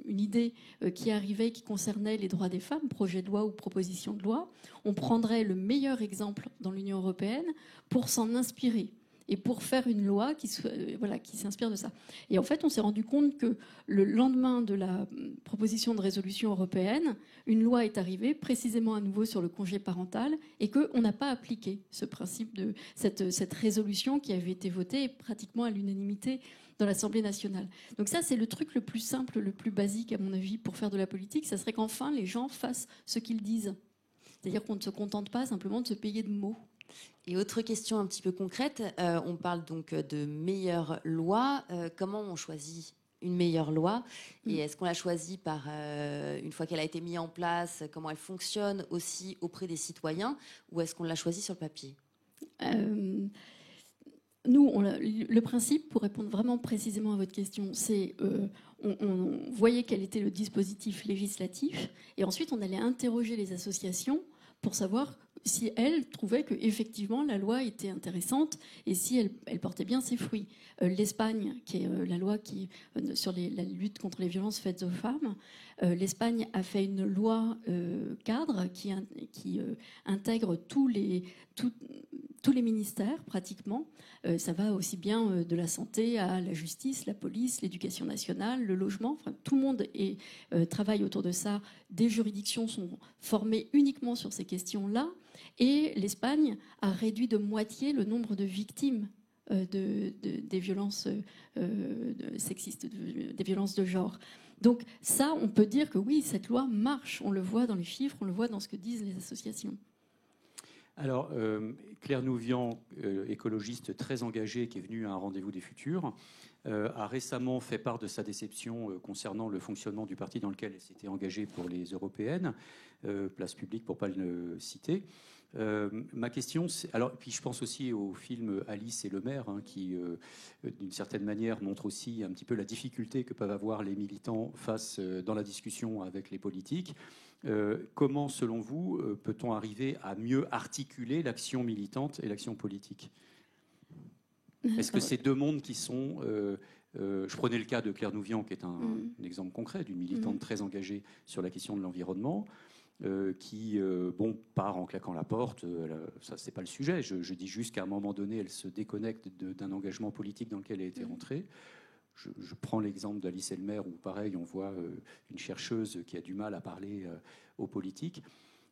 une idée qui arrivait, qui concernait les droits des femmes, projet de loi ou proposition de loi, on prendrait le meilleur exemple dans l'Union européenne pour s'en inspirer et pour faire une loi qui s'inspire de ça. Et en fait, on s'est rendu compte que le lendemain de la proposition de résolution européenne, une loi est arrivée précisément à nouveau sur le congé parental et qu'on n'a pas appliqué ce principe de cette résolution qui avait été votée pratiquement à l'unanimité dans l'Assemblée nationale. Donc ça, c'est le truc le plus simple, le plus basique, à mon avis, pour faire de la politique. Ça serait qu'enfin, les gens fassent ce qu'ils disent. C'est-à-dire qu'on ne se contente pas simplement de se payer de mots. Et autre question un petit peu concrète, on parle donc de meilleure loi. Comment on choisit une meilleure loi? Et est-ce qu'on la choisit par, une fois qu'elle a été mise en place, comment elle fonctionne aussi auprès des citoyens, ou est-ce qu'on l'a choisit sur le papier? Nous, le principe, pour répondre vraiment précisément à votre question, c'est on voyait quel était le dispositif législatif, et ensuite on allait interroger les associations pour savoir si elles trouvaient que effectivement la loi était intéressante et si elle portait bien ses fruits. L'Espagne, qui est la loi sur la lutte contre les violences faites aux femmes, l'Espagne a fait une loi cadre qui intègre tous les ministères pratiquement. Ça va aussi bien de la santé à la justice, la police, l'éducation nationale, le logement. Enfin, tout le monde travaille autour de ça. Des juridictions sont formées uniquement sur ces questions-là. Et l'Espagne a réduit de moitié le nombre de victimes des violences sexistes, des violences de genre. Donc ça, on peut dire que oui, cette loi marche. On le voit dans les chiffres, on le voit dans ce que disent les associations. Alors, Claire Nouvian, écologiste très engagée, qui est venue à un rendez-vous des futurs, a récemment fait part de sa déception concernant le fonctionnement du parti dans lequel elle s'était engagée pour les européennes, place publique pour ne pas le citer. Ma question, c'est... Alors, puis je pense aussi au film Alice et le maire, hein, qui, d'une certaine manière, montre aussi un petit peu la difficulté que peuvent avoir les militants face dans la discussion avec les politiques. Comment, selon vous, peut-on arriver à mieux articuler l'action militante et l'action politique ? Est-ce que ces deux mondes qui sont... je prenais le cas de Claire Nouvian, qui est un exemple concret d'une militante très engagée sur la question de l'environnement, qui part en claquant la porte. Ça, c'est pas le sujet. Je dis juste qu'à un moment donné, elle se déconnecte d'un engagement politique dans lequel elle était rentrée. Je prends l'exemple d'Alice Elmer, où pareil, on voit une chercheuse qui a du mal à parler aux politiques.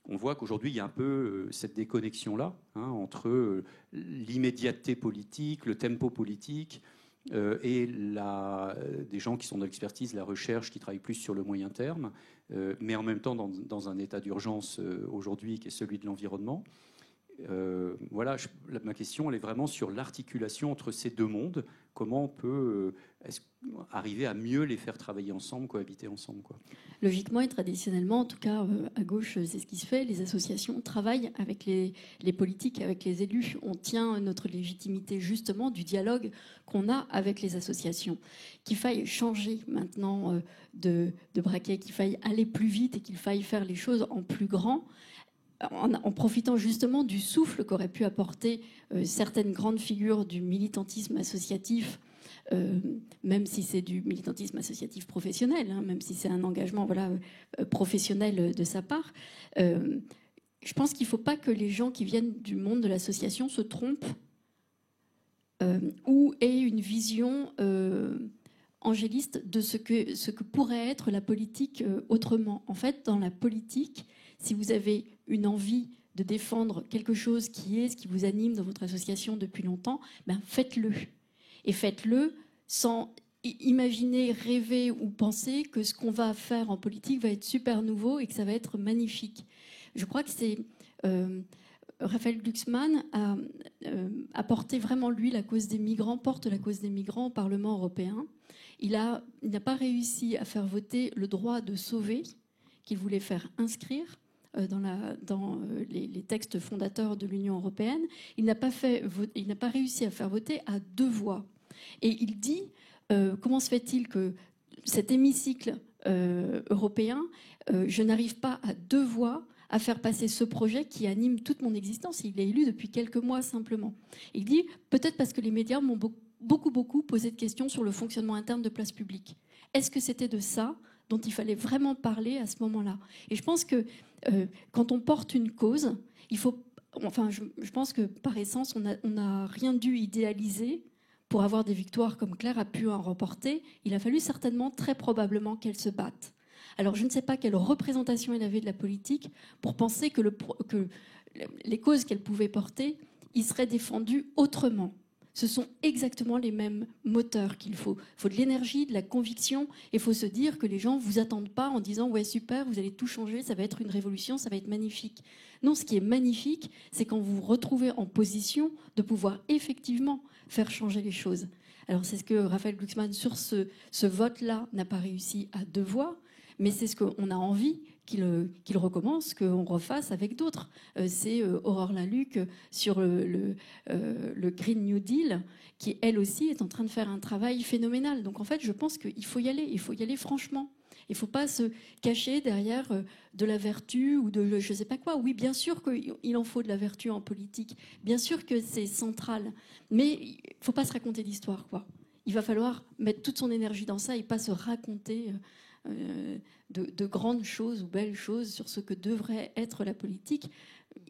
On voit qu'aujourd'hui, il y a un peu cette déconnexion-là, hein, entre l'immédiateté politique, le tempo politique, et des gens qui sont dans l'expertise, la recherche, qui travaillent plus sur le moyen terme, mais en même temps dans un état d'urgence aujourd'hui qui est celui de l'environnement. Voilà, ma question, elle est vraiment sur l'articulation entre ces deux mondes. Comment on peut arriver à mieux les faire travailler ensemble, cohabiter ensemble, quoi. Logiquement et traditionnellement, en tout cas à gauche, c'est ce qui se fait. Les associations travaillent avec les politiques, avec les élus. On tient notre légitimité justement du dialogue qu'on a avec les associations. Qu'il faille changer maintenant de braquet, qu'il faille aller plus vite et qu'il faille faire les choses en plus grand, en profitant justement du souffle qu'auraient pu apporter certaines grandes figures du militantisme associatif, même si c'est du militantisme associatif professionnel, hein, même si c'est un engagement professionnel de sa part. Je pense qu'il ne faut pas que les gens qui viennent du monde de l'association se trompent ou aient une vision angéliste de ce que pourrait être la politique autrement. En fait, dans la politique, si vous avez une envie de défendre quelque chose qui est ce qui vous anime dans votre association depuis longtemps, ben faites-le. Et faites-le sans imaginer, rêver ou penser que ce qu'on va faire en politique va être super nouveau et que ça va être magnifique. Je crois que c'est... Raphaël Glucksmann a porté vraiment, lui, la cause des migrants, porte la cause des migrants au Parlement européen. Il n'a pas réussi à faire voter le droit de sauver qu'il voulait faire inscrire dans les textes fondateurs de l'Union européenne. Il n'a pas réussi à faire voter à 2 voix. Et il dit, comment se fait-il que cet hémicycle européen, je n'arrive pas à 2 voix à faire passer ce projet qui anime toute mon existence. Il est élu depuis quelques mois simplement. Il dit, peut-être parce que les médias m'ont beaucoup posé de questions sur le fonctionnement interne de Place Publique. Est-ce que c'était de ça dont il fallait vraiment parler à ce moment-là? Et je pense que quand on porte une cause, il faut... Enfin, je pense que par essence, on n'a rien dû idéaliser pour avoir des victoires comme Claire a pu en remporter. Il a fallu certainement, très probablement, qu'elle se batte. Alors, je ne sais pas quelle représentation elle avait de la politique pour penser que les causes qu'elle pouvait porter, ils seraient défendues autrement. Ce sont exactement les mêmes moteurs qu'il faut. Il faut de l'énergie, de la conviction, et il faut se dire que les gens ne vous attendent pas en disant « ouais, super, vous allez tout changer, ça va être une révolution, ça va être magnifique ». Non, ce qui est magnifique, c'est quand vous vous retrouvez en position de pouvoir effectivement faire changer les choses. Alors, c'est ce que Raphaël Glucksmann, sur ce vote-là, n'a pas réussi à 2 voix, mais c'est ce qu'on a envie qu'il recommence, qu'on refasse avec d'autres. C'est Aurore Lalucq sur le Green New Deal, qui, elle aussi, est en train de faire un travail phénoménal. Donc, en fait, je pense qu'il faut y aller franchement. Il ne faut pas se cacher derrière de la vertu ou de je ne sais pas quoi. Oui, bien sûr qu'il en faut de la vertu en politique. Bien sûr que c'est central. Mais il ne faut pas se raconter d'histoire, quoi. Il va falloir mettre toute son énergie dans ça et pas se raconter de grandes choses ou belles choses sur ce que devrait être la politique.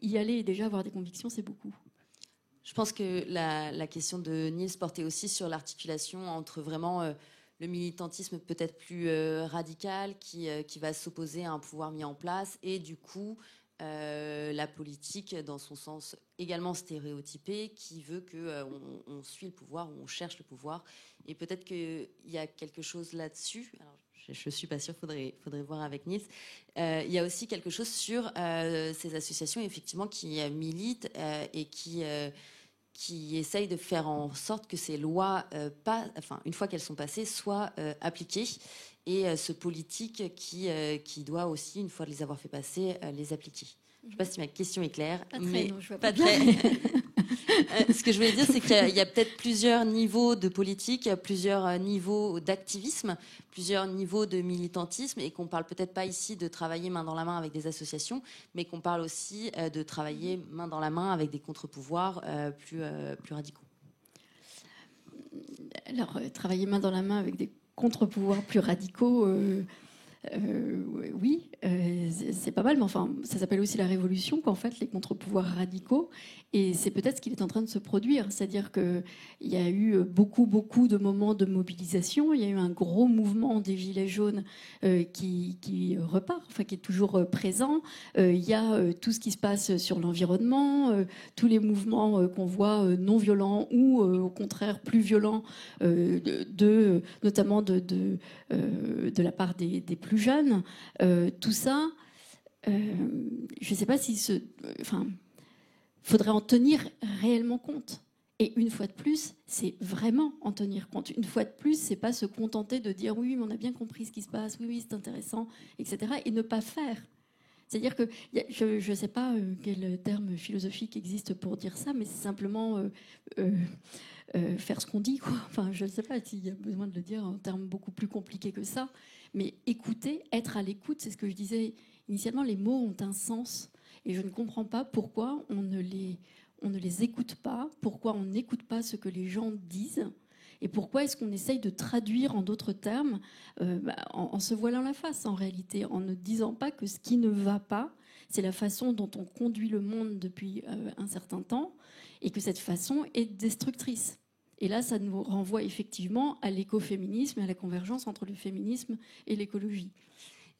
Y aller et déjà avoir des convictions, c'est beaucoup. Je pense que la question de Niels portait aussi sur l'articulation entre vraiment le militantisme peut-être plus radical qui va s'opposer à un pouvoir mis en place et du coup la politique dans son sens également stéréotypé, qui veut qu'on suit le pouvoir, ou on cherche le pouvoir. Et peut-être qu'il y a quelque chose là-dessus. Alors, je ne suis pas sûre, faudrait voir avec Nils. Il y a aussi quelque chose sur ces associations, effectivement, qui militent et qui essayent de faire en sorte que ces lois, une fois qu'elles sont passées, soient appliquées. Et ce politique qui doit aussi, une fois les avoir fait passer, les appliquer. Je ne sais pas si ma question est claire. Pas très, mais non, je vois pas pas très. Ce que je voulais dire, c'est qu'il y a peut-être plusieurs niveaux de politique, plusieurs niveaux d'activisme, plusieurs niveaux de militantisme, et qu'on ne parle peut-être pas ici de travailler main dans la main avec des associations, mais qu'on parle aussi de travailler main dans la main avec des contre-pouvoirs plus radicaux. Alors, travailler main dans la main avec des contre-pouvoirs plus radicaux, oui, c'est pas mal, mais enfin, ça s'appelle aussi la révolution, qu'en fait, les contre-pouvoirs radicaux, et c'est peut-être ce qu'il est en train de se produire, c'est-à-dire qu'il y a eu beaucoup de moments de mobilisation, il y a eu un gros mouvement des Gilets jaunes qui repart, enfin, qui est toujours présent, il y a tout ce qui se passe sur l'environnement, tous les mouvements qu'on voit non violents ou au contraire plus violents, notamment de la part des plus jeunes, tout ça, je ne sais pas si faudrait en tenir réellement compte. Et une fois de plus, c'est vraiment en tenir compte. Une fois de plus, c'est pas se contenter de dire oui, mais on a bien compris ce qui se passe, oui, c'est intéressant, etc. et ne pas faire. C'est-à-dire que je ne sais pas quel terme philosophique existe pour dire ça, mais c'est simplement faire ce qu'on dit, quoi. Enfin, je ne sais pas s'il y a besoin de le dire en termes beaucoup plus compliqués que ça, mais écouter, être à l'écoute, c'est ce que je disais initialement. Les mots ont un sens, et je ne comprends pas pourquoi on ne les écoute pas, pourquoi on n'écoute pas ce que les gens disent. Et pourquoi est-ce qu'on essaye de traduire en d'autres termes, en se voilant la face en réalité, en ne disant pas que ce qui ne va pas, c'est la façon dont on conduit le monde depuis un certain temps, et que cette façon est destructrice. Et là, ça nous renvoie effectivement à l'écoféminisme et à la convergence entre le féminisme et l'écologie.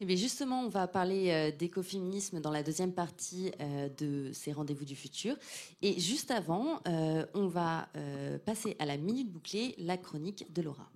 Et bien justement, on va parler d'écoféminisme dans la deuxième partie de ces rendez-vous du futur. Et juste avant, on va passer à la minute bouclée, la chronique de Laura.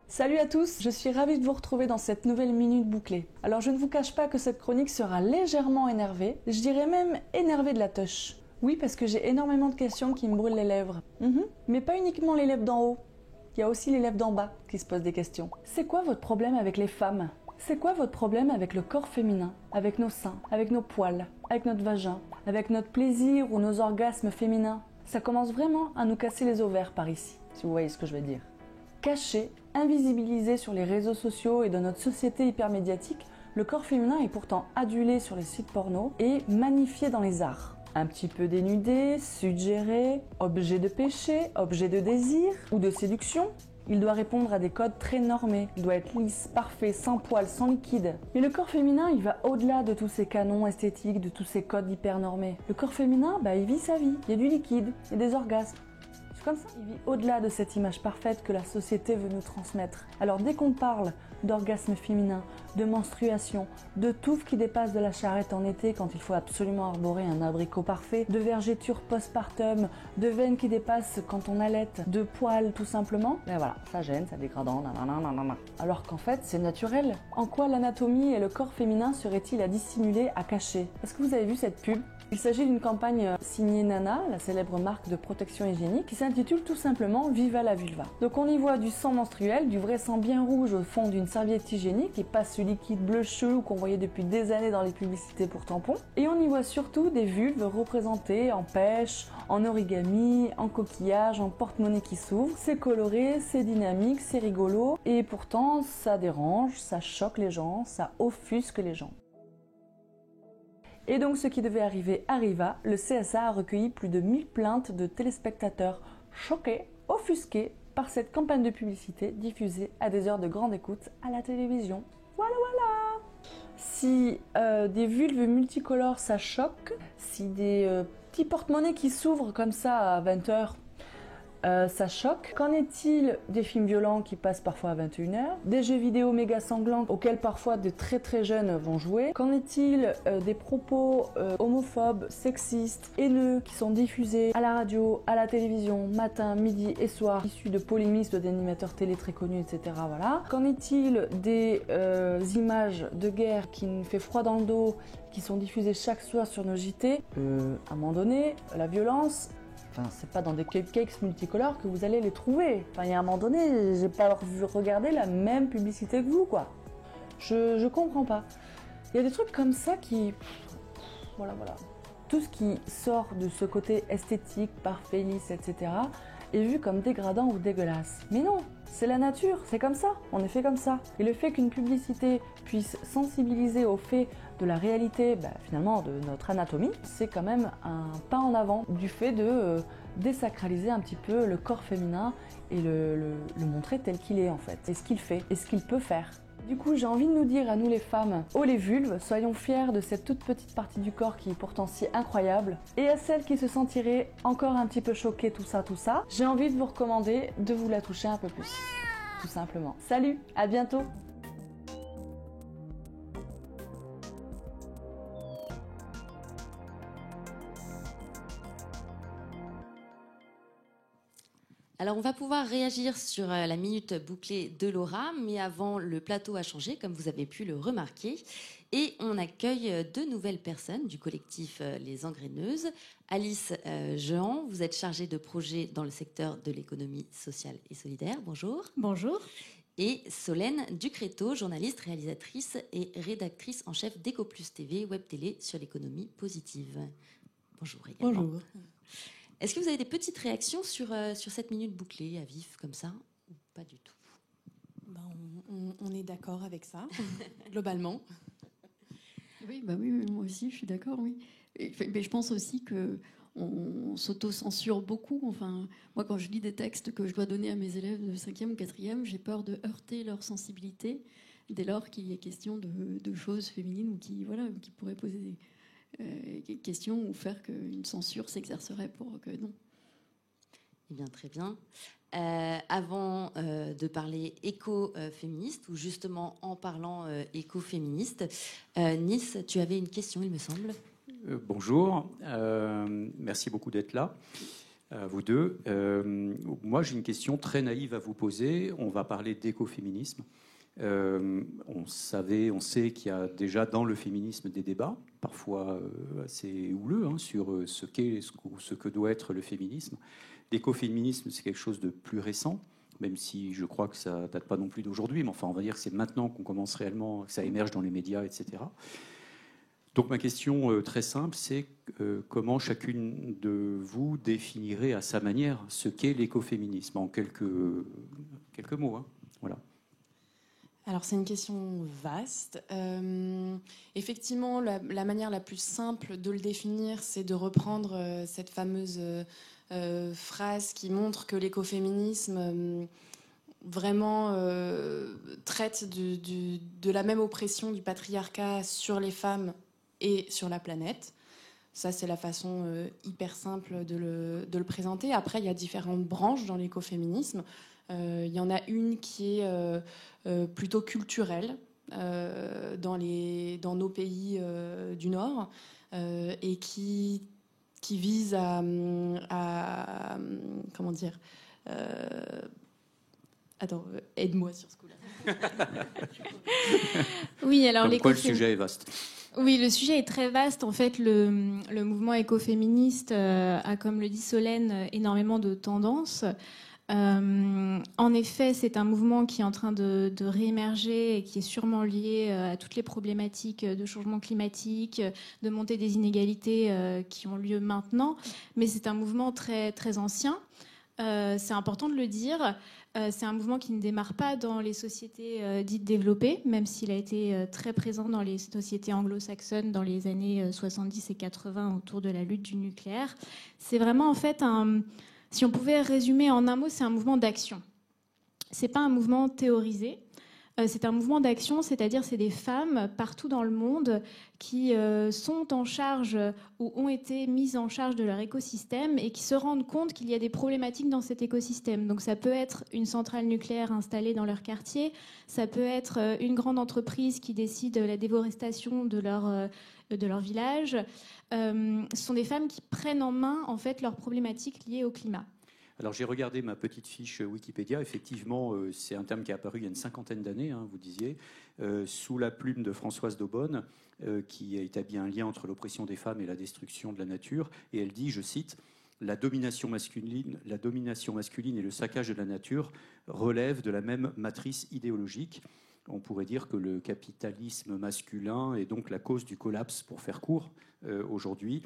Salut à tous, je suis ravie de vous retrouver dans cette nouvelle minute bouclée. Alors je ne vous cache pas que cette chronique sera légèrement énervée, je dirais même énervée de la touche. Oui, parce que j'ai énormément de questions qui me brûlent les lèvres. Mais pas uniquement les lèvres d'en haut, il y a aussi les lèvres d'en bas qui se posent des questions. C'est quoi votre problème avec les femmes ? C'est quoi votre problème avec le corps féminin, avec nos seins, avec nos poils, avec notre vagin, avec notre plaisir ou nos orgasmes féminins ? Ça commence vraiment à nous casser les ovaires par ici, si vous voyez ce que je veux dire. Caché, invisibilisé sur les réseaux sociaux et dans notre société hypermédiatique, le corps féminin est pourtant adulé sur les sites porno et magnifié dans les arts. Un petit peu dénudé, suggéré, objet de péché, objet de désir ou de séduction. Il doit répondre à des codes très normés, il doit être lisse, parfait, sans poils, sans liquide. Mais le corps féminin, il va au-delà de tous ces canons esthétiques, de tous ces codes hyper normés. Le corps féminin, il vit sa vie, il y a du liquide, il y a des orgasmes. Comme ça, il vit au-delà de cette image parfaite que la société veut nous transmettre. Alors dès qu'on parle d'orgasme féminin, de menstruation, de touffe qui dépasse de la charrette en été quand il faut absolument arborer un abricot parfait, de vergéture postpartum, de veines qui dépassent quand on allaite, de poils tout simplement, ben voilà, ça gêne, ça dégradant, nanana. Alors qu'en fait c'est naturel. En quoi l'anatomie et le corps féminin seraient-ils à dissimuler, à cacher ? Est-ce que vous avez vu cette pub ? Il s'agit d'une campagne signée Nana, la célèbre marque de protection hygiénique, qui s'intitule tout simplement Viva la vulva. Donc on y voit du sang menstruel, du vrai sang bien rouge au fond d'une serviette hygiénique et pas ce liquide bleu chelou qu'on voyait depuis des années dans les publicités pour tampons. Et on y voit surtout des vulves représentées en pêche, en origami, en coquillage, en porte-monnaie qui s'ouvre. C'est coloré, c'est dynamique, c'est rigolo et pourtant ça dérange, ça choque les gens, ça offusque les gens. Et donc ce qui devait arriver arriva, le CSA a recueilli plus de 1000 plaintes de téléspectateurs choqués, offusqués par cette campagne de publicité diffusée à des heures de grande écoute à la télévision. Voilà. Si des vulves multicolores ça choque, si des petits porte-monnaies qui s'ouvrent comme ça à 20h, ça choque. Qu'en est-il des films violents qui passent parfois à 21h, des jeux vidéo méga sanglants auxquels parfois de très très jeunes vont jouer? Qu'en est-il des propos homophobes, sexistes, haineux qui sont diffusés à la radio, à la télévision, matin, midi et soir, issus de polémistes, d'animateurs télé très connus, etc. Voilà. Qu'en est-il des images de guerre qui nous fait froid dans le dos, qui sont diffusées chaque soir sur nos JT? À un moment donné, la violence, c'est pas dans des cupcakes multicolores que vous allez les trouver. Il y a un moment donné, j'ai pas vu regarder la même publicité que vous, quoi. Je comprends pas. Il y a des trucs comme ça qui... Voilà. Tout ce qui sort de ce côté esthétique, parfait, lisse, etc. est vu comme dégradant ou dégueulasse. Mais non, c'est la nature, c'est comme ça, on est fait comme ça. Et le fait qu'une publicité puisse sensibiliser au fait de la réalité, finalement, de notre anatomie, c'est quand même un pas en avant du fait de désacraliser un petit peu le corps féminin et le montrer tel qu'il est en fait, et ce qu'il fait, et ce qu'il peut faire. Du coup, j'ai envie de nous dire à nous les femmes, oh les vulves, soyons fiers de cette toute petite partie du corps qui est pourtant si incroyable. Et à celles qui se sentiraient encore un petit peu choquées, tout ça, j'ai envie de vous recommander de vous la toucher un peu plus. Tout simplement. Salut, à bientôt! Alors, on va pouvoir réagir sur la minute bouclée de Laura, mais avant, le plateau a changé, comme vous avez pu le remarquer. Et on accueille deux nouvelles personnes du collectif Les Engraineuses. Alice Jehan, vous êtes chargée de projet dans le secteur de l'économie sociale et solidaire. Bonjour. Bonjour. Et Solène Ducréto, journaliste, réalisatrice et rédactrice en chef d'EcoPlus TV, web télé sur l'économie positive. Bonjour également. Bonjour. Est-ce que vous avez des petites réactions sur cette minute bouclée à vif comme ça ou pas du tout? On est d'accord avec ça, globalement. Oui, moi aussi, je suis d'accord, oui. Mais je pense aussi qu'on s'auto-censure beaucoup. Enfin, moi, quand je lis des textes que je dois donner à mes élèves de 5e ou 4e, j'ai peur de heurter leur sensibilité dès lors qu'il y a question de choses féminines ou qui pourraient poser des questions ou faire qu'une censure s'exercerait pour que non. Eh bien, très bien. Avant de parler écoféministe, ou justement en parlant écoféministe, Nice, tu avais une question, il me semble. Bonjour, merci beaucoup d'être là, vous deux. Moi, j'ai une question très naïve à vous poser. On va parler d'écoféminisme. On sait qu'il y a déjà dans le féminisme des débats, parfois assez houleux, sur ce que doit être le féminisme. L'écoféminisme, c'est quelque chose de plus récent, même si je crois que ça date pas non plus d'aujourd'hui, mais enfin, on va dire que c'est maintenant qu'on commence réellement, que ça émerge dans les médias, etc. Donc ma question très simple, c'est comment chacune de vous définirait à sa manière ce qu'est l'écoféminisme, en quelques mots. Voilà. Alors c'est une question vaste. Effectivement, la manière la plus simple de le définir, c'est de reprendre cette fameuse phrase qui montre que l'écoféminisme vraiment traite de la même oppression du patriarcat sur les femmes et sur la planète. Ça, c'est la façon hyper simple de le présenter. Après, il y a différentes branches dans l'écoféminisme. Il y en a une qui est plutôt culturelle dans nos pays du Nord et qui vise à comment dire attends, aide-moi sur ce coup-là. Oui, alors le sujet est vaste. Oui, le sujet est très vaste. En fait, le mouvement écoféministe a, comme le dit Solène, énormément de tendances. En effet, c'est un mouvement qui est en train de réémerger et qui est sûrement lié à toutes les problématiques de changement climatique, de montée des inégalités qui ont lieu maintenant. Mais c'est un mouvement très, très ancien. C'est important de le dire. C'est un mouvement qui ne démarre pas dans les sociétés dites développées, même s'il a été très présent dans les sociétés anglo-saxonnes dans les années 70 et 80 autour de la lutte du nucléaire. C'est vraiment en fait si on pouvait résumer en un mot, c'est un mouvement d'action. C'est pas un mouvement théorisé. C'est un mouvement d'action, c'est-à-dire c'est des femmes partout dans le monde qui sont en charge ou ont été mises en charge de leur écosystème et qui se rendent compte qu'il y a des problématiques dans cet écosystème. Donc ça peut être une centrale nucléaire installée dans leur quartier, ça peut être une grande entreprise qui décide la déforestation de leur village. Ce sont des femmes qui prennent en main en fait leurs problématiques liées au climat. Alors j'ai regardé ma petite fiche Wikipédia. Effectivement, c'est un terme qui est apparu il y a une cinquantaine d'années, hein, vous disiez, sous la plume de Françoise d'Aubonne, qui a établi un lien entre l'oppression des femmes et la destruction de la nature. Et elle dit, je cite, la domination masculine et le saccage de la nature relèvent de la même matrice idéologique. On pourrait dire que le capitalisme masculin est donc la cause du collapse, pour faire court, aujourd'hui.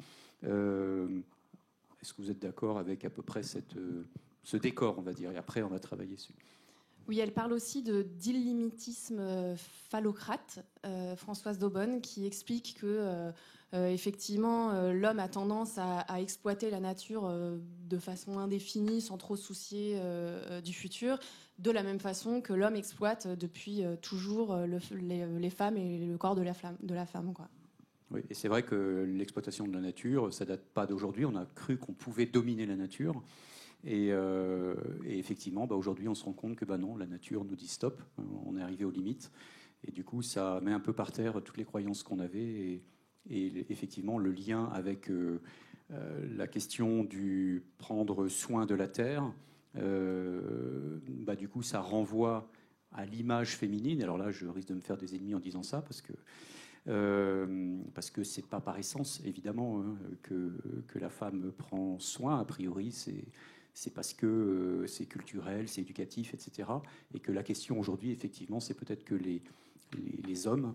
Est-ce que vous êtes d'accord avec à peu près ce décor, on va dire, et après on va travailler dessus? Oui, elle parle aussi d'illimitisme phallocrate, Françoise d'Aubonne, qui explique que effectivement l'homme a tendance à exploiter la nature de façon indéfinie, sans trop soucier du futur, de la même façon que l'homme exploite depuis toujours les femmes et le corps de la femme, quoi. Oui, et c'est vrai que l'exploitation de la nature, ça date pas d'aujourd'hui. On a cru qu'on pouvait dominer la nature. Et effectivement, aujourd'hui, on se rend compte que non, la nature nous dit stop. On est arrivé aux limites. Et du coup, ça met un peu par terre toutes les croyances qu'on avait. Et effectivement, le lien avec la question du prendre soin de la terre, du coup, ça renvoie à l'image féminine. Alors là, je risque de me faire des ennemis en disant ça, parce que c'est pas par essence, évidemment, que la femme prend soin. A priori, c'est parce que c'est culturel, c'est éducatif, etc. Et que la question aujourd'hui, effectivement, c'est peut-être que les hommes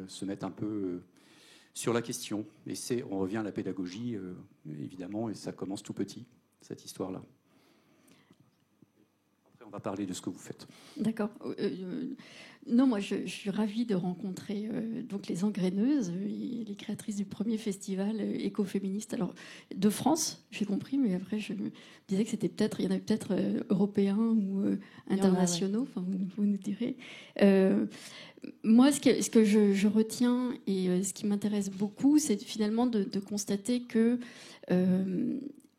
se mettent un peu sur la question. Et on revient à la pédagogie, évidemment, et ça commence tout petit, cette histoire-là. On va parler de ce que vous faites. D'accord. Non, moi, je suis ravie de rencontrer donc les Engraineuses, les créatrices du premier festival écoféministe. Alors, de France, j'ai compris, mais après, je me disais que il y en avait peut-être européens ou internationaux. Enfin, vous nous direz. Moi, ce que je retiens et ce qui m'intéresse beaucoup, c'est finalement de constater que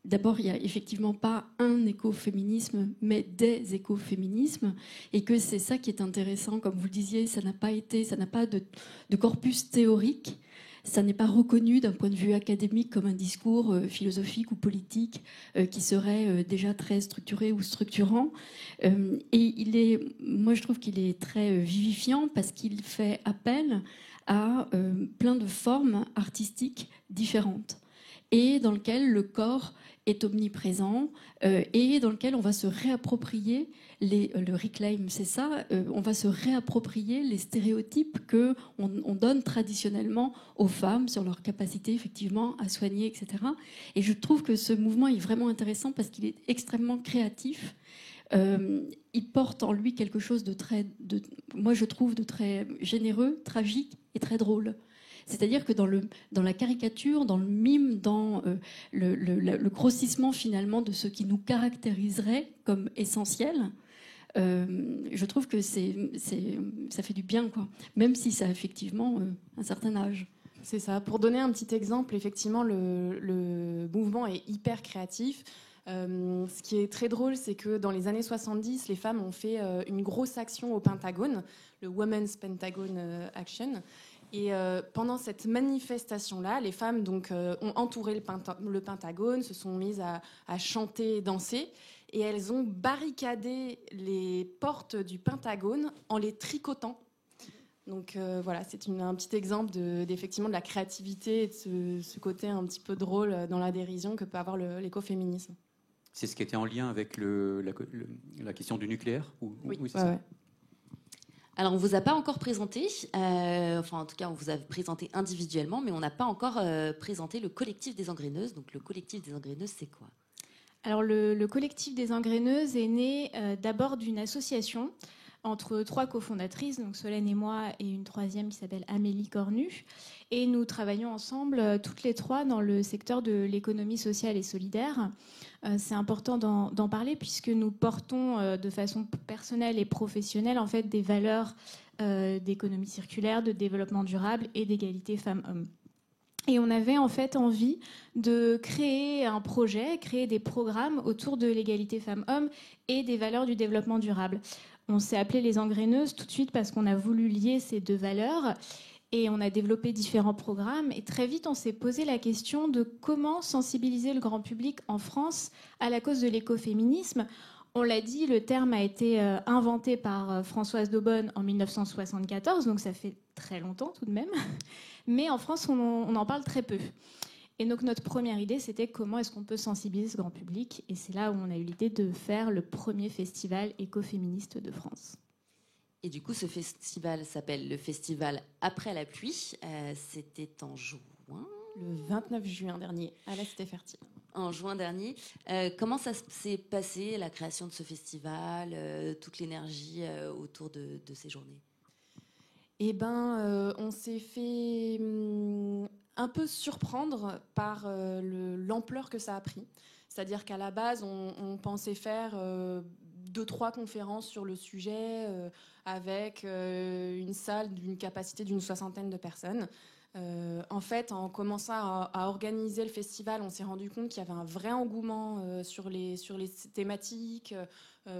d'abord, il n'y a effectivement pas un écoféminisme, mais des écoféminismes, et que c'est ça qui est intéressant. Comme vous le disiez, ça n'a pas de corpus théorique, ça n'est pas reconnu d'un point de vue académique comme un discours philosophique ou politique qui serait déjà très structuré ou structurant. Et moi, je trouve qu'il est très vivifiant parce qu'il fait appel à plein de formes artistiques différentes, et dans lequel le corps est omniprésent, et dans lequel on va se réapproprier le reclaim, c'est ça, on va se réapproprier les stéréotypes qu'on donne traditionnellement aux femmes sur leur capacité effectivement à soigner, etc. Et je trouve que ce mouvement est vraiment intéressant parce qu'il est extrêmement créatif. Il porte en lui quelque chose moi je trouve de très généreux, tragique et très drôle. C'est-à-dire que dans la caricature, dans le mime, dans le grossissement finalement de ce qui nous caractériserait comme essentiel, je trouve que ça fait du bien, quoi. Même si ça a effectivement un certain âge. C'est ça. Pour donner un petit exemple, effectivement, le mouvement est hyper créatif. Ce qui est très drôle, c'est que dans les années 70, les femmes ont fait une grosse action au Pentagone, le Women's Pentagon Action. Et pendant cette manifestation-là, les femmes ont entouré le Pentagone, se sont mises à chanter et danser, et elles ont barricadé les portes du Pentagone en les tricotant. Donc voilà, c'est un petit exemple d'effectivement de la créativité et de ce côté un petit peu drôle dans la dérision que peut avoir l'écoféminisme. C'est ce qui était en lien avec la question du nucléaire Oui, c'est ça. Ouais. Alors, on ne vous a pas encore présenté, en tout cas, on vous a présenté individuellement, mais on n'a pas encore présenté le collectif des Engraineuses. Donc, le collectif des Engraineuses, c'est quoi ? Alors, le collectif des Engraineuses est né d'abord d'une association entre 3 cofondatrices, donc Solène et moi, et une troisième qui s'appelle Amélie Cornu. Et nous travaillons ensemble, toutes les 3, dans le secteur de l'économie sociale et solidaire. c'est important d'en parler puisque nous portons de façon personnelle et professionnelle en fait des valeurs d'économie circulaire, de développement durable et d'égalité femmes-hommes. Et on avait en fait envie de créer un projet, créer des programmes autour de l'égalité femmes-hommes et des valeurs du développement durable. On s'est appelé les engraineuses tout de suite parce qu'on a voulu lier ces deux valeurs et on a développé différents programmes. Et très vite, on s'est posé la question de comment sensibiliser le grand public en France à la cause de l'écoféminisme. On l'a dit, le terme a été inventé par Françoise d'Aubonne en 1974, donc ça fait très longtemps tout de même. Mais en France, on en parle très peu. Et donc notre première idée, c'était comment est-ce qu'on peut sensibiliser ce grand public. Et c'est là où on a eu l'idée de faire le premier festival écoféministe de France. Et du coup, ce festival s'appelle le Festival Après la pluie. C'était en juin. Le 29 juin dernier, à la Cité Fertile. En juin dernier. Comment ça s'est passé, la création de ce festival, toute l'énergie autour de ces journées ? Eh ben, on s'est fait un peu surprendre par l'ampleur que ça a pris. C'est-à-dire qu'à la base, on pensait faire 2-3 conférences sur le sujet avec une salle d'une capacité d'une 60aine de personnes. En fait, en commençant à organiser le festival, on s'est rendu compte qu'il y avait un vrai engouement sur les thématiques,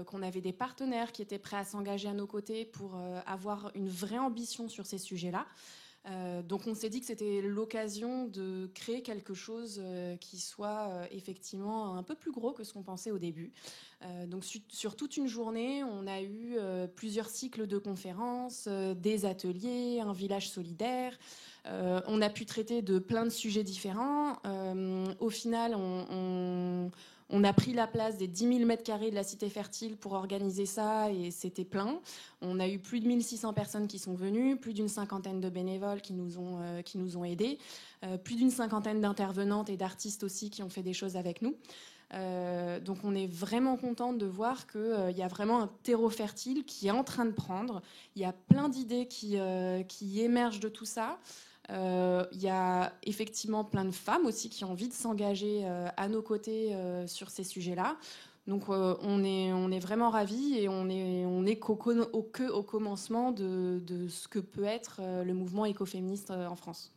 qu'on avait des partenaires qui étaient prêts à s'engager à nos côtés pour avoir une vraie ambition sur ces sujets-là. Donc on s'est dit que c'était l'occasion de créer quelque chose qui soit effectivement un peu plus gros que ce qu'on pensait au début. Donc sur toute une journée, on a eu plusieurs cycles de conférences, des ateliers, un village solidaire. On a pu traiter de plein de sujets différents. Au final, on a pris la place des 10 000 mètres carrés de la Cité Fertile pour organiser ça et c'était plein. On a eu plus de 1600 personnes qui sont venues, plus d'une 50aine de bénévoles qui nous ont aidés, plus d'une 50aine d'intervenantes et d'artistes aussi qui ont fait des choses avec nous. Donc on est vraiment contente de voir qu'il y a vraiment un terreau fertile qui est en train de prendre. Il y a plein d'idées qui émergent de tout ça. Il y a effectivement plein de femmes aussi qui ont envie de s'engager à nos côtés sur ces sujets-là. Donc on est vraiment ravis et on est au commencement de ce que peut être le mouvement écoféministe en France.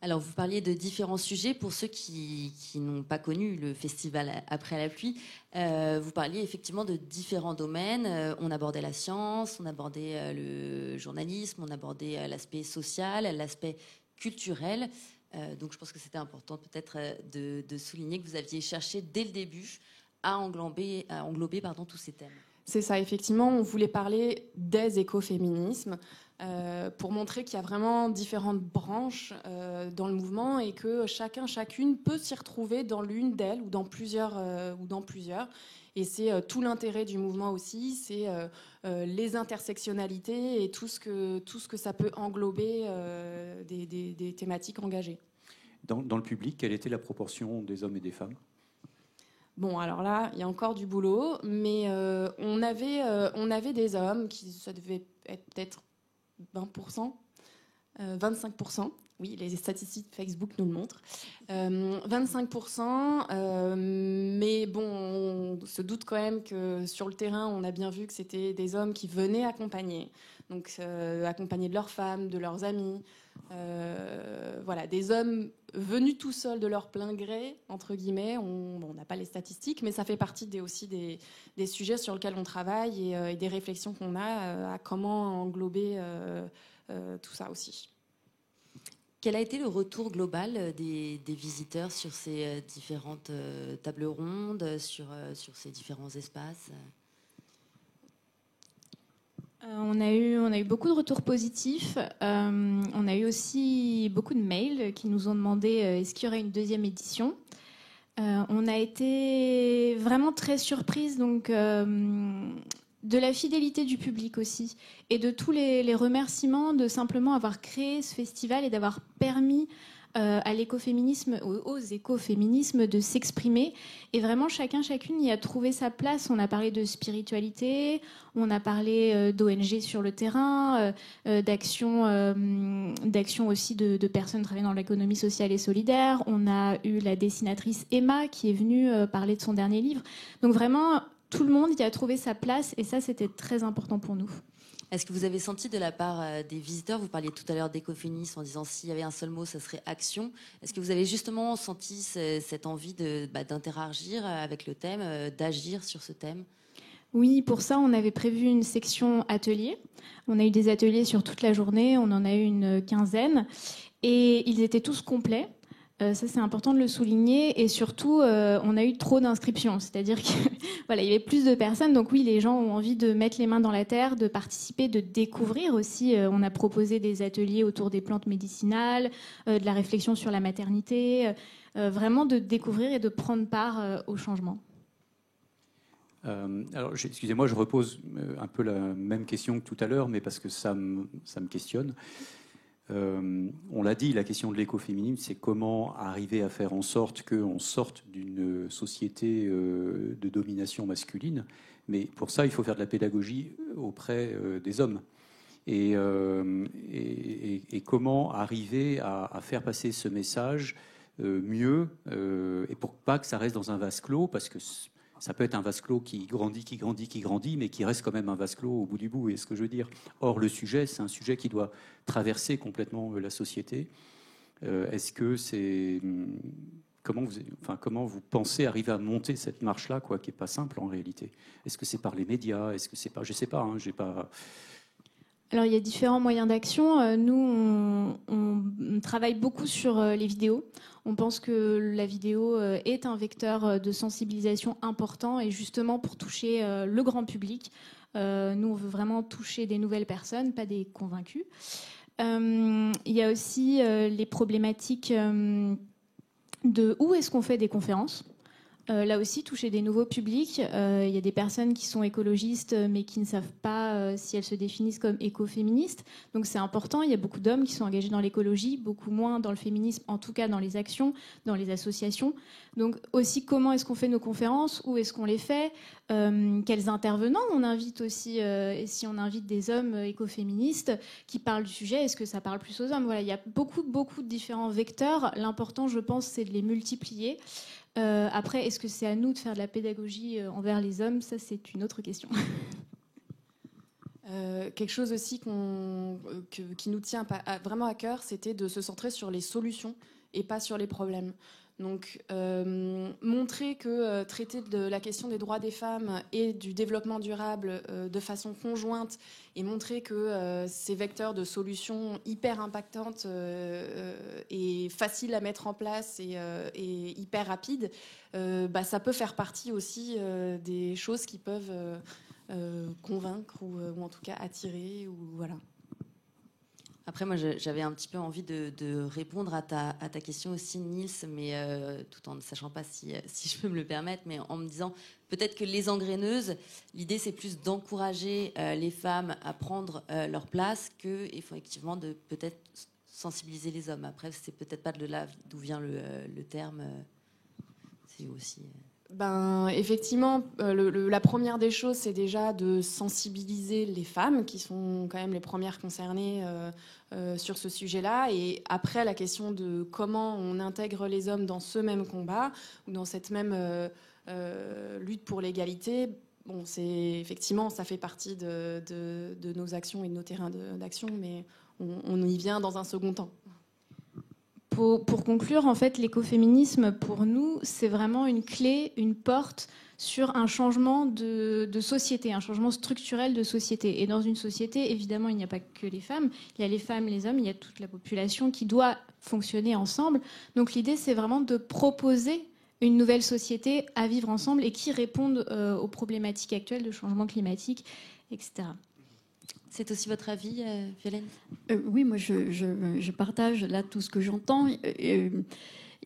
Alors, vous parliez de différents sujets. Pour ceux qui n'ont pas connu le festival Après la pluie, vous parliez effectivement de différents domaines. On abordait la science, on abordait le journalisme, on abordait l'aspect social, l'aspect culturel. Donc, je pense que c'était important peut-être de souligner que vous aviez cherché dès le début à englober tous ces thèmes. C'est ça, effectivement, on voulait parler des écoféminismes pour montrer qu'il y a vraiment différentes branches dans le mouvement et que chacune peut s'y retrouver dans l'une d'elles ou dans plusieurs. Et c'est tout l'intérêt du mouvement aussi, c'est les intersectionnalités et tout ce que ça peut englober des thématiques engagées. Dans le public, quelle était la proportion des hommes et des femmes ? Bon, alors là, il y a encore du boulot, mais on avait des hommes ça devait être peut-être 20%, 25%. Oui, les statistiques Facebook nous le montrent. 25%, mais bon, on se doute quand même que sur le terrain, on a bien vu que c'était des hommes qui venaient accompagner. Donc, accompagnés de leurs femmes, de leurs amis. Voilà, des hommes venus tout seuls de leur plein gré, entre guillemets. On n'a pas les statistiques, mais ça fait partie aussi des sujets sur lesquels on travaille et des réflexions qu'on a à comment englober tout ça aussi. Quel a été le retour global des visiteurs sur ces différentes tables rondes, sur ces différents espaces ? On a eu beaucoup de retours positifs. On a eu aussi beaucoup de mails qui nous ont demandé est-ce qu'il y aurait une deuxième édition. On a été vraiment très surprise donc, de la fidélité du public aussi et de tous les remerciements de simplement avoir créé ce festival et d'avoir permis à l'écoféminisme, aux écoféminismes de s'exprimer. Et vraiment, chacune y a trouvé sa place. On a parlé de spiritualité, on a parlé d'ONG sur le terrain, d'action aussi de personnes travaillant dans l'économie sociale et solidaire. On a eu la dessinatrice Emma qui est venue parler de son dernier livre. Donc vraiment, tout le monde y a trouvé sa place et ça, c'était très important pour nous. Est-ce que vous avez senti de la part des visiteurs, vous parliez tout à l'heure d'écoféminisme en disant s'il y avait un seul mot, ça serait action. Est-ce que vous avez justement senti cette envie d'interagir avec le thème, d'agir sur ce thème ? Oui, pour ça, on avait prévu une section atelier. On a eu des ateliers sur toute la journée, on en a eu une quinzaine et ils étaient tous complets. Ça, c'est important de le souligner. Et surtout, on a eu trop d'inscriptions. C'est-à-dire qu'il voilà, il y avait plus de personnes. Donc oui, les gens ont envie de mettre les mains dans la terre, de participer, de découvrir aussi. On a proposé des ateliers autour des plantes médicinales, de la réflexion sur la maternité, vraiment de découvrir et de prendre part au changement. Alors, excusez-moi, je repose un peu la même question que tout à l'heure, mais parce que ça me questionne. On l'a dit, la question de l'écoféminisme, c'est comment arriver à faire en sorte qu'on sorte d'une société de domination masculine. Mais pour ça, il faut faire de la pédagogie auprès des hommes. Et comment arriver à faire passer ce message mieux, et pour pas que ça reste dans un vase clos, parce que ça peut être un vase clos qui grandit, mais qui reste quand même un vase clos au bout du bout. Et ce que je veux dire. Or, le sujet, c'est un sujet qui doit traverser complètement la société. Est-ce que c'est comment vous pensez arriver à monter cette marche-là, quoi, qui est pas simple en réalité ? Est-ce que c'est par les médias ? Est-ce que c'est pas ? Je sais pas. J'ai pas. Alors, il y a différents moyens d'action. Nous, on travaille beaucoup sur les vidéos. On pense que la vidéo est un vecteur de sensibilisation important et justement pour toucher le grand public. Nous, on veut vraiment toucher des nouvelles personnes, pas des convaincus. Il y a aussi les problématiques de où est-ce qu'on fait des conférences. Là aussi, toucher des nouveaux publics. Il y a des personnes qui sont écologistes, mais qui ne savent pas si elles se définissent comme écoféministes. Donc c'est important. Il y a beaucoup d'hommes qui sont engagés dans l'écologie, beaucoup moins dans le féminisme, en tout cas dans les actions, dans les associations. Donc aussi, comment est-ce qu'on fait nos conférences ? Où est-ce qu'on les fait ? Quels intervenants on invite aussi ? Si on invite des hommes écoféministes qui parlent du sujet, est-ce que ça parle plus aux hommes ? Voilà, il y a beaucoup de différents vecteurs. L'important, je pense, c'est de les multiplier. Après, est-ce que c'est à nous de faire de la pédagogie envers les hommes ? Ça, c'est une autre question. Quelque chose aussi qui nous tient vraiment à cœur, c'était de se centrer sur les solutions et pas sur les problèmes. Donc, montrer que traiter de la question des droits des femmes et du développement durable de façon conjointe et montrer que ces vecteurs de solutions hyper impactantes et faciles à mettre en place et hyper rapides, ça peut faire partie aussi des choses qui peuvent convaincre ou en tout cas attirer. Voilà. Après, moi, j'avais un petit peu envie de répondre à ta question aussi, Nils, mais tout en ne sachant pas si je peux me le permettre, mais en me disant peut-être que les engraineuses, l'idée, c'est plus d'encourager les femmes à prendre leur place que, effectivement, de peut-être sensibiliser les hommes. Après, c'est peut-être pas de là d'où vient le terme. C'est aussi... Effectivement, la première des choses, c'est déjà de sensibiliser les femmes, qui sont quand même les premières concernées sur ce sujet-là. Et après, la question de comment on intègre les hommes dans ce même combat, ou dans cette même lutte pour l'égalité, effectivement, ça fait partie de nos actions et de nos terrains d'action, mais on y vient dans un second temps. Pour conclure, en fait, l'écoféminisme, pour nous, c'est vraiment une clé, une porte sur un changement de société, un changement structurel de société. Et dans une société, évidemment, il n'y a pas que les femmes. Il y a les femmes, les hommes, il y a toute la population qui doit fonctionner ensemble. Donc l'idée, c'est vraiment de proposer une nouvelle société à vivre ensemble et qui réponde aux problématiques actuelles de changement climatique, etc. C'est aussi votre avis, Violaine ? Oui, moi je partage là tout ce que j'entends.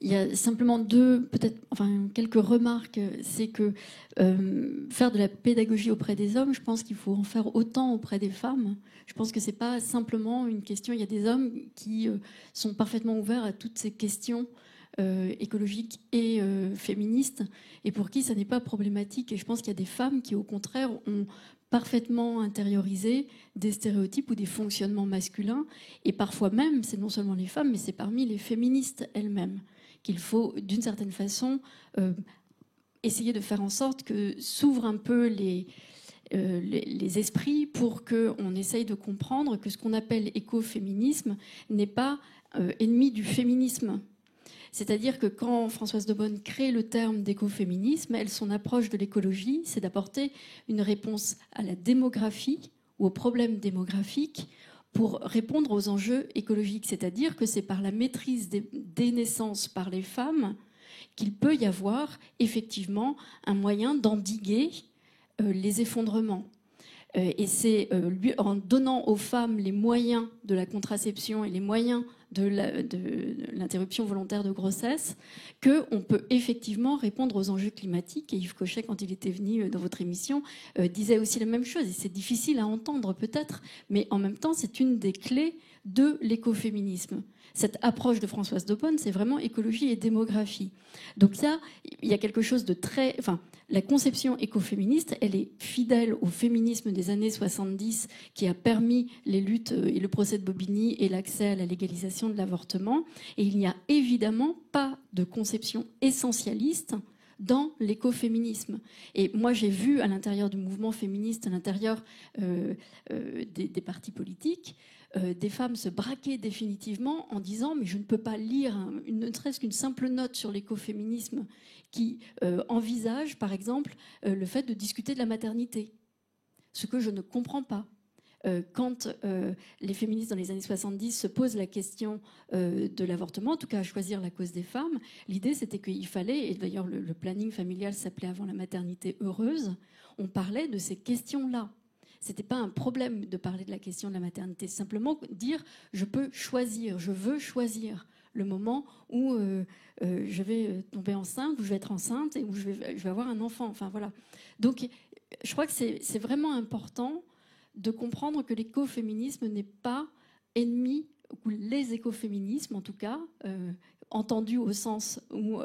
il y a simplement quelques remarques. C'est que faire de la pédagogie auprès des hommes, je pense qu'il faut en faire autant auprès des femmes. Je pense que c'est pas simplement une question. Il y a des hommes qui sont parfaitement ouverts à toutes ces questions écologiques et féministes, et pour qui ça n'est pas problématique. Et je pense qu'il y a des femmes qui, au contraire, ont parfaitement intériorisé des stéréotypes ou des fonctionnements masculins. Et parfois même, c'est non seulement les femmes, mais c'est parmi les féministes elles-mêmes qu'il faut, d'une certaine façon, essayer de faire en sorte que s'ouvrent un peu les esprits pour qu'on essaye de comprendre que ce qu'on appelle écoféminisme n'est pas ennemi du féminisme. C'est-à-dire que quand Françoise Daubonne crée le terme d'écoféminisme, son approche de l'écologie, c'est d'apporter une réponse à la démographie ou aux problèmes démographiques pour répondre aux enjeux écologiques. C'est-à-dire que c'est par la maîtrise des naissances par les femmes qu'il peut y avoir effectivement un moyen d'endiguer les effondrements. Et c'est en donnant aux femmes les moyens de la contraception et les moyens de l'interruption volontaire de grossesse qu'on peut effectivement répondre aux enjeux climatiques. Et Yves Cochet, quand il était venu dans votre émission, disait aussi la même chose. Et c'est difficile à entendre peut-être, mais en même temps, c'est une des clés de l'écoféminisme. Cette approche de Françoise Daubonne, c'est vraiment écologie et démographie. Donc ça, il y a quelque chose de très... La conception écoféministe, elle est fidèle au féminisme des années 70 qui a permis les luttes et le procès de Bobigny et l'accès à la légalisation de l'avortement. Et il n'y a évidemment pas de conception essentialiste dans l'écoféminisme. Et moi, j'ai vu à l'intérieur du mouvement féministe, à l'intérieur des partis politiques, des femmes se braquer définitivement en disant « mais je ne peux pas lire ne serait-ce qu'une simple note sur l'écoféminisme qui envisage, par exemple, le fait de discuter de la maternité ». Ce que je ne comprends pas. Quand les féministes dans les années 70 se posent la question de l'avortement, en tout cas à choisir la cause des femmes, l'idée c'était qu'il fallait, et d'ailleurs le planning familial s'appelait avant la maternité heureuse, on parlait de ces questions-là. C'était pas un problème de parler de la question de la maternité, simplement dire je peux choisir, je veux choisir le moment où je vais tomber enceinte, où je vais être enceinte et où je vais avoir un enfant. Enfin voilà. Donc je crois que c'est vraiment important de comprendre que l'écoféminisme n'est pas ennemi, ou les écoféminismes en tout cas, entendu au sens où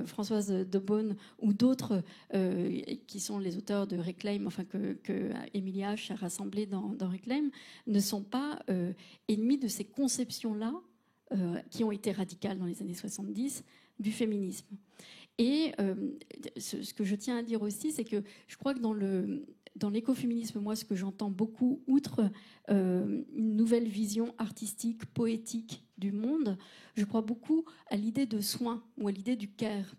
Françoise Daubonne ou d'autres qui sont les auteurs de Reclaim, enfin que Emilia H a rassemblé dans Reclaim, ne sont pas ennemis de ces conceptions-là qui ont été radicales dans les années 70 du féminisme. Et ce que je tiens à dire aussi, c'est que je crois que dans l'écoféminisme, moi, ce que j'entends beaucoup, outre une nouvelle vision artistique, poétique du monde, je crois beaucoup à l'idée de soin ou à l'idée du care.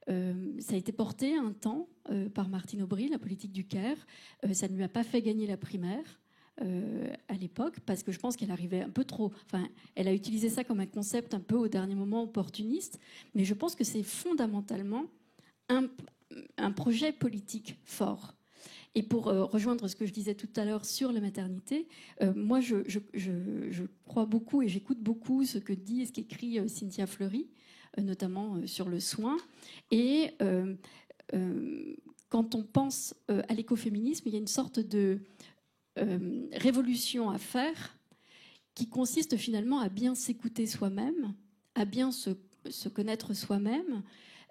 Ça a été porté un temps par Martine Aubry, la politique du care. Ça ne lui a pas fait gagner la primaire à l'époque, parce que je pense qu'elle arrivait un peu trop... Enfin, elle a utilisé ça comme un concept un peu au dernier moment opportuniste, mais je pense que c'est fondamentalement un projet politique fort. Et pour rejoindre ce que je disais tout à l'heure sur la maternité, moi, je crois beaucoup et j'écoute beaucoup ce que dit et ce qu'écrit Cynthia Fleury, notamment sur le soin. Et quand on pense à l'écoféminisme, il y a une sorte de révolution à faire qui consiste finalement à bien s'écouter soi-même, à bien se connaître soi-même.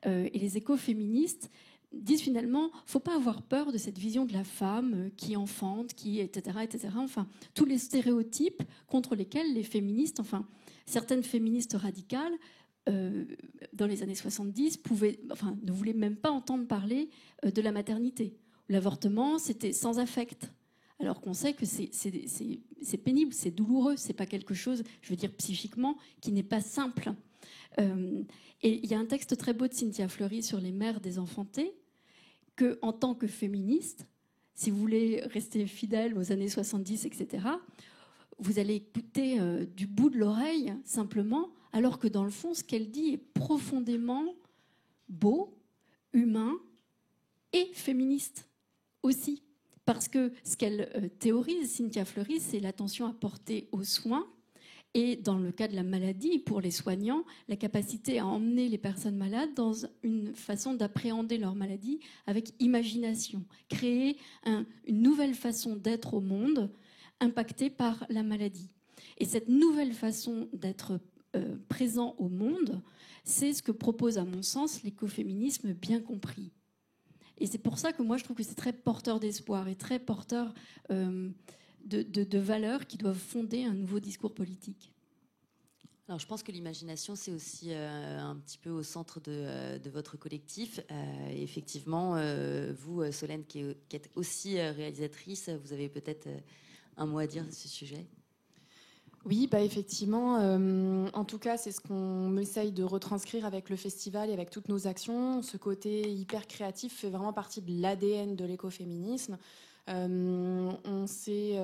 Et les écoféministes disent finalement, faut pas avoir peur de cette vision de la femme qui enfante, qui etc., etc. Enfin, tous les stéréotypes contre lesquels les féministes, enfin certaines féministes radicales, dans les années 70, ne voulaient même pas entendre parler de la maternité. L'avortement, c'était sans affect. Alors qu'on sait que c'est pénible, c'est douloureux, c'est pas quelque chose, je veux dire psychiquement, qui n'est pas simple. Et il y a un texte très beau de Cynthia Fleury sur les mères désenfantées, que, en tant que féministe, si vous voulez rester fidèle aux années 70, etc., vous allez écouter du bout de l'oreille, simplement, alors que dans le fond, ce qu'elle dit est profondément beau, humain et féministe aussi. Parce que ce qu'elle théorise, Cynthia Fleury, c'est l'attention à porter aux soins Et dans le cas de la maladie, pour les soignants, la capacité à emmener les personnes malades dans une façon d'appréhender leur maladie avec imagination, créer une nouvelle façon d'être au monde impactée par la maladie. Et cette nouvelle façon d'être présent au monde, c'est ce que propose à mon sens l'écoféminisme bien compris. Et c'est pour ça que moi je trouve que c'est très porteur d'espoir et très porteur de valeurs qui doivent fonder un nouveau discours politique. Alors je pense que l'imagination c'est aussi un petit peu au centre de votre collectif. Effectivement, vous Solène qui êtes aussi réalisatrice, vous avez peut-être un mot à dire de ce sujet. Oui, effectivement. En tout cas, c'est ce qu'on essaye de retranscrire avec le festival et avec toutes nos actions. Ce côté hyper créatif fait vraiment partie de l'ADN de l'écoféminisme. On s'est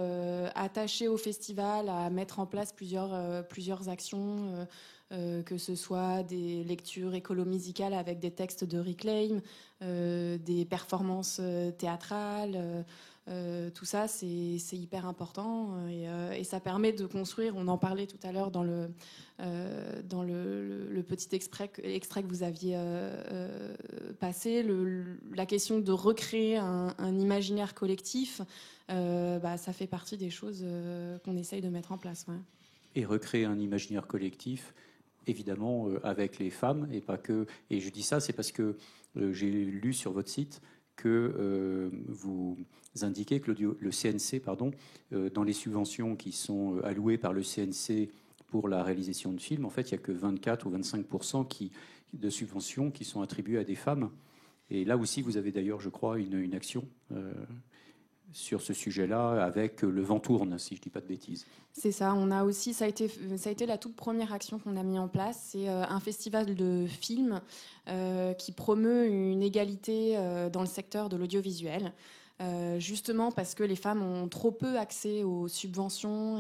attaché au festival à mettre en place plusieurs actions, que ce soit des lectures écolo-musicales avec des textes de Reclaim, des performances théâtrales. Tout ça, c'est hyper important et ça permet de construire, on en parlait tout à l'heure dans le petit extrait que vous aviez passé, la question de recréer un imaginaire collectif, ça fait partie des choses qu'on essaye de mettre en place. Ouais. Et recréer un imaginaire collectif, évidemment, avec les femmes, et pas que. Et je dis ça, c'est parce que j'ai lu sur votre site que vous indiquez que le CNC, dans les subventions qui sont allouées par le CNC pour la réalisation de films, en fait, il n'y a que 24 ou 25% de subventions qui sont attribuées à des femmes. Et là aussi, vous avez d'ailleurs, je crois, une action sur ce sujet-là avec Le Vent tourne, si je ne dis pas de bêtises. C'est ça, on a aussi, ça a été la toute première action qu'on a mis en place, c'est un festival de films qui promeut une égalité dans le secteur de l'audiovisuel, justement parce que les femmes ont trop peu accès aux subventions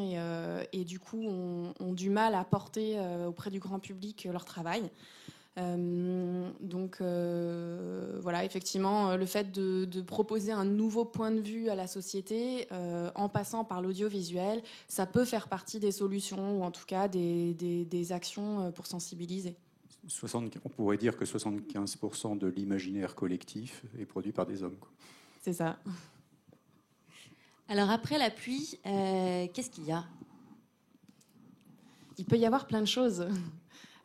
et du coup ont du mal à porter auprès du grand public leur travail. Voilà, effectivement, le fait de proposer un nouveau point de vue à la société en passant par l'audiovisuel, ça peut faire partie des solutions ou en tout cas des actions pour sensibiliser. On pourrait dire que 75% de l'imaginaire collectif est produit par des hommes. Quoi. C'est ça. Alors après la pluie, qu'est-ce qu'il y a ? Il peut y avoir plein de choses.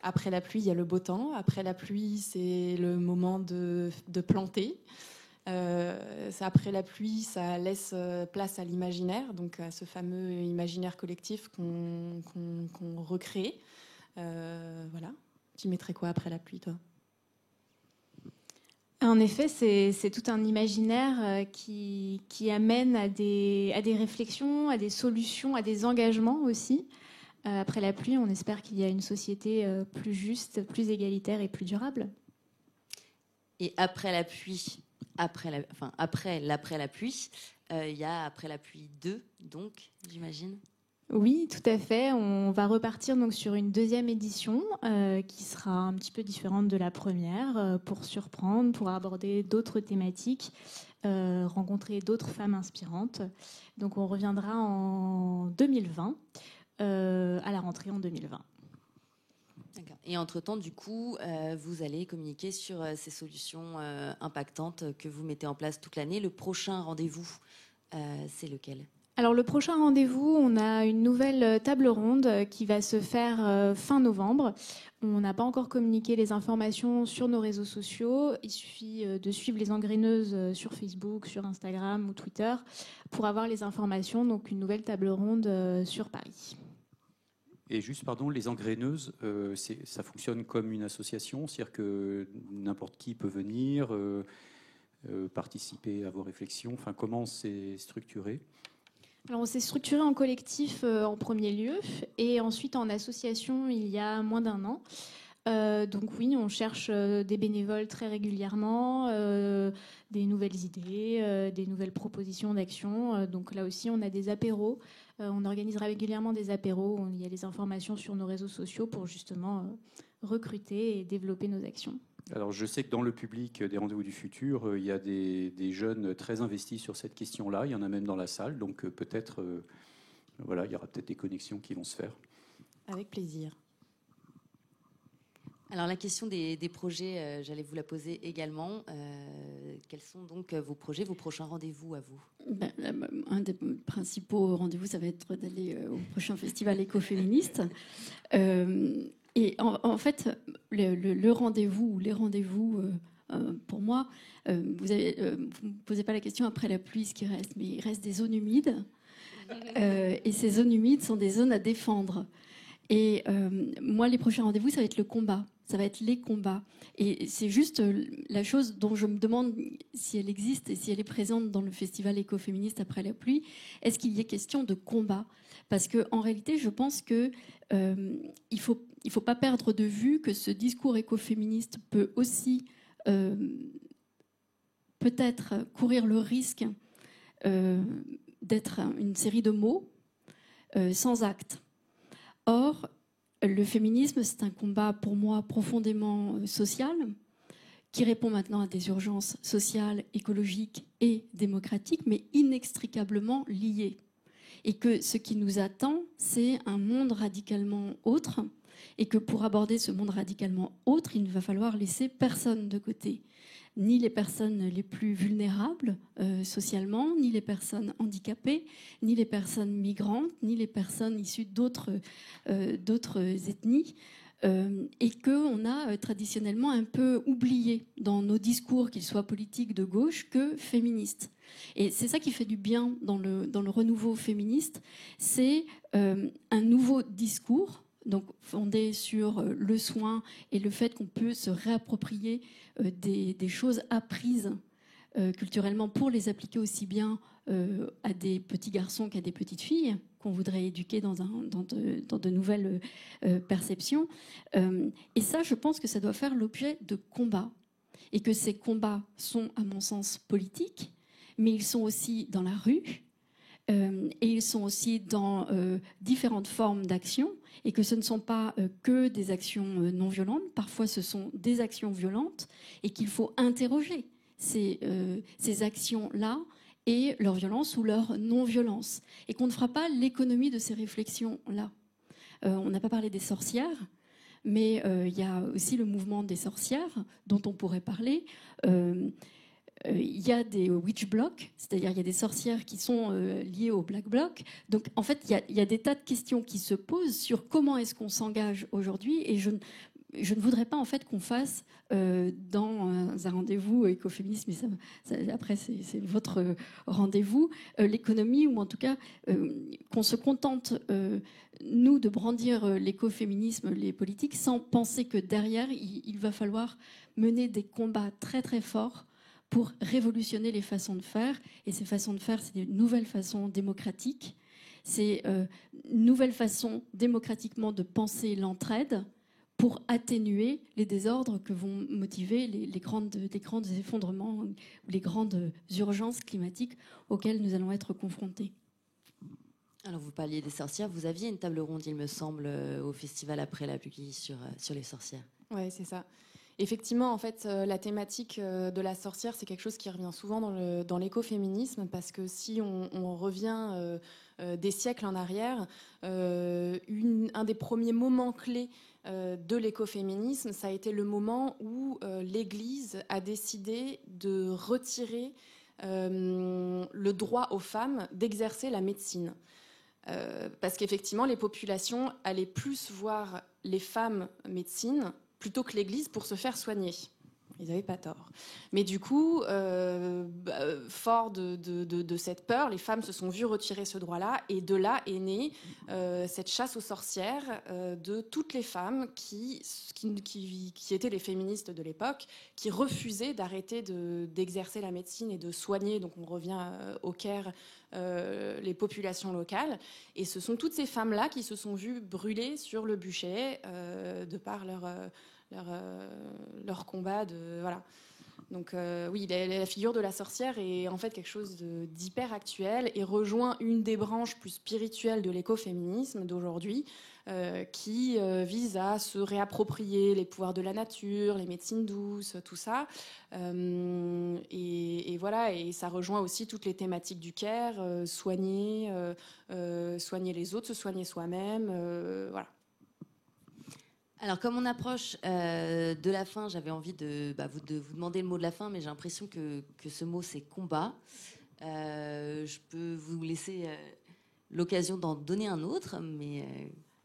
Après la pluie, il y a le beau temps. Après la pluie, c'est le moment de planter. Après la pluie, ça laisse place à l'imaginaire, donc à ce fameux imaginaire collectif qu'on recrée. Voilà. Tu mettrais quoi après la pluie, toi ? En effet, c'est tout un imaginaire qui amène à des réflexions, à des solutions, à des engagements aussi. Après la pluie, on espère qu'il y a une société plus juste, plus égalitaire et plus durable. Et après la pluie, après la pluie, il y a après la pluie 2, donc, j'imagine. Oui, tout à fait. On va repartir donc sur une deuxième édition qui sera un petit peu différente de la première pour surprendre, pour aborder d'autres thématiques, rencontrer d'autres femmes inspirantes. Donc on reviendra en 2020. À la rentrée en 2020. D'accord. Et entre-temps, du coup, vous allez communiquer sur ces solutions impactantes que vous mettez en place toute l'année. Le prochain rendez-vous, c'est lequel ? Alors le prochain rendez-vous, on a une nouvelle table ronde qui va se faire fin novembre. On n'a pas encore communiqué les informations sur nos réseaux sociaux. Il suffit de suivre les engraineuses sur Facebook, sur Instagram ou Twitter pour avoir les informations. Donc une nouvelle table ronde sur Paris. Et juste, les engraineuses, ça fonctionne comme une association, c'est-à-dire que n'importe qui peut venir participer à vos réflexions. Enfin, comment c'est structuré ? Alors, on s'est structuré en collectif en premier lieu et ensuite en association il y a moins d'un an. Donc oui, on cherche des bénévoles très régulièrement, des nouvelles idées, des nouvelles propositions d'action. Donc là aussi, on a des apéros. On organise régulièrement des apéros. Il y a des informations sur nos réseaux sociaux pour justement recruter et développer nos actions. Alors, je sais que dans le public des Rendez-vous du Futur, il y a des jeunes très investis sur cette question-là. Il y en a même dans la salle. Donc peut-être, il y aura peut-être des connexions qui vont se faire. Avec plaisir. Alors la question des projets, j'allais vous la poser également. Quels sont donc vos projets, vos prochains rendez-vous à vous? Un des principaux rendez-vous, ça va être d'aller au prochain festival écoféministe. Et en fait, le rendez-vous ou les rendez-vous, pour moi, vous ne posez pas la question après la pluie, ce qui reste, mais il reste des zones humides. Et ces zones humides sont des zones à défendre. Et moi, les prochains rendez-vous, ça va être le combat. Ça va être les combats. Et c'est juste la chose dont je me demande si elle existe et si elle est présente dans le festival écoféministe après la pluie. Est-ce qu'il y est question de combat? Parce qu'en réalité, je pense qu'il ne faut pas perdre de vue que ce discours écoféministe peut aussi peut-être courir le risque d'être une série de mots sans acte. Or, le féminisme, c'est un combat pour moi profondément social, qui répond maintenant à des urgences sociales, écologiques et démocratiques, mais inextricablement liées. Et que ce qui nous attend, c'est un monde radicalement autre, et que pour aborder ce monde radicalement autre, il ne va falloir laisser personne de côté. Ni les personnes les plus vulnérables socialement, ni les personnes handicapées, ni les personnes migrantes, ni les personnes issues d'autres ethnies, et qu'on a traditionnellement un peu oublié dans nos discours, qu'ils soient politiques de gauche que féministes. Et c'est ça qui fait du bien dans le renouveau féministe, c'est un nouveau discours, donc fondé sur le soin et le fait qu'on peut se réapproprier des choses apprises culturellement pour les appliquer aussi bien à des petits garçons qu'à des petites filles qu'on voudrait éduquer dans de nouvelles perceptions. Et ça, je pense que ça doit faire l'objet de combats. Et que ces combats sont, à mon sens, politiques, mais ils sont aussi dans la rue, et ils sont aussi dans différentes formes d'action, et que ce ne sont pas que des actions non violentes, parfois ce sont des actions violentes, et qu'il faut interroger ces actions-là et leur violence ou leur non-violence, et qu'on ne fera pas l'économie de ces réflexions-là. On n'a pas parlé des sorcières, mais il y a aussi le mouvement des sorcières dont on pourrait parler. Il y a des witch blocs, c'est-à-dire il y a des sorcières qui sont liées au black bloc. Donc en fait, il y a des tas de questions qui se posent sur comment est-ce qu'on s'engage aujourd'hui, et je ne voudrais pas en fait qu'on fasse dans un rendez-vous écoféministe, mais après c'est votre rendez-vous, l'économie, ou en tout cas qu'on se contente, nous, de brandir l'écoféminisme, les politiques, sans penser que derrière, il va falloir mener des combats très très forts pour révolutionner les façons de faire. Et ces façons de faire, c'est des nouvelles façons démocratiques. C'est une nouvelle façon démocratiquement de penser l'entraide pour atténuer les désordres que vont motiver les grands effondrements ou les grandes urgences climatiques auxquelles nous allons être confrontés. Alors vous parliez des sorcières, vous aviez une table ronde, il me semble, au festival après la pluie sur les sorcières. Oui, c'est ça. Effectivement, en fait, la thématique de la sorcière, c'est quelque chose qui revient souvent dans l'écoféminisme, parce que si on revient des siècles en arrière, un des premiers moments clés de l'écoféminisme, ça a été le moment où l'Église a décidé de retirer le droit aux femmes d'exercer la médecine. Parce qu'effectivement, les populations allaient plus voir les femmes médecine plutôt que l'Église pour se faire soigner. Ils n'avaient pas tort. Mais du coup, fort de cette peur, les femmes se sont vues retirer ce droit-là, et de là est née cette chasse aux sorcières de toutes les femmes qui étaient les féministes de l'époque, qui refusaient d'arrêter d'exercer la médecine et de soigner, donc on revient au Caire, les populations locales. Et ce sont toutes ces femmes-là qui se sont vues brûler sur le bûcher de par leur combat voilà. Donc oui, la figure de la sorcière est en fait quelque chose d'hyper actuel et rejoint une des branches plus spirituelles de l'écoféminisme d'aujourd'hui, qui vise à se réapproprier les pouvoirs de la nature, les médecines douces, tout ça. Et voilà, et ça rejoint aussi toutes les thématiques du care, soigner les autres, se soigner soi-même, voilà. Alors, comme on approche de la fin, j'avais envie de vous demander le mot de la fin, mais j'ai l'impression que ce mot, c'est combat. Je peux vous laisser l'occasion d'en donner un autre, mais...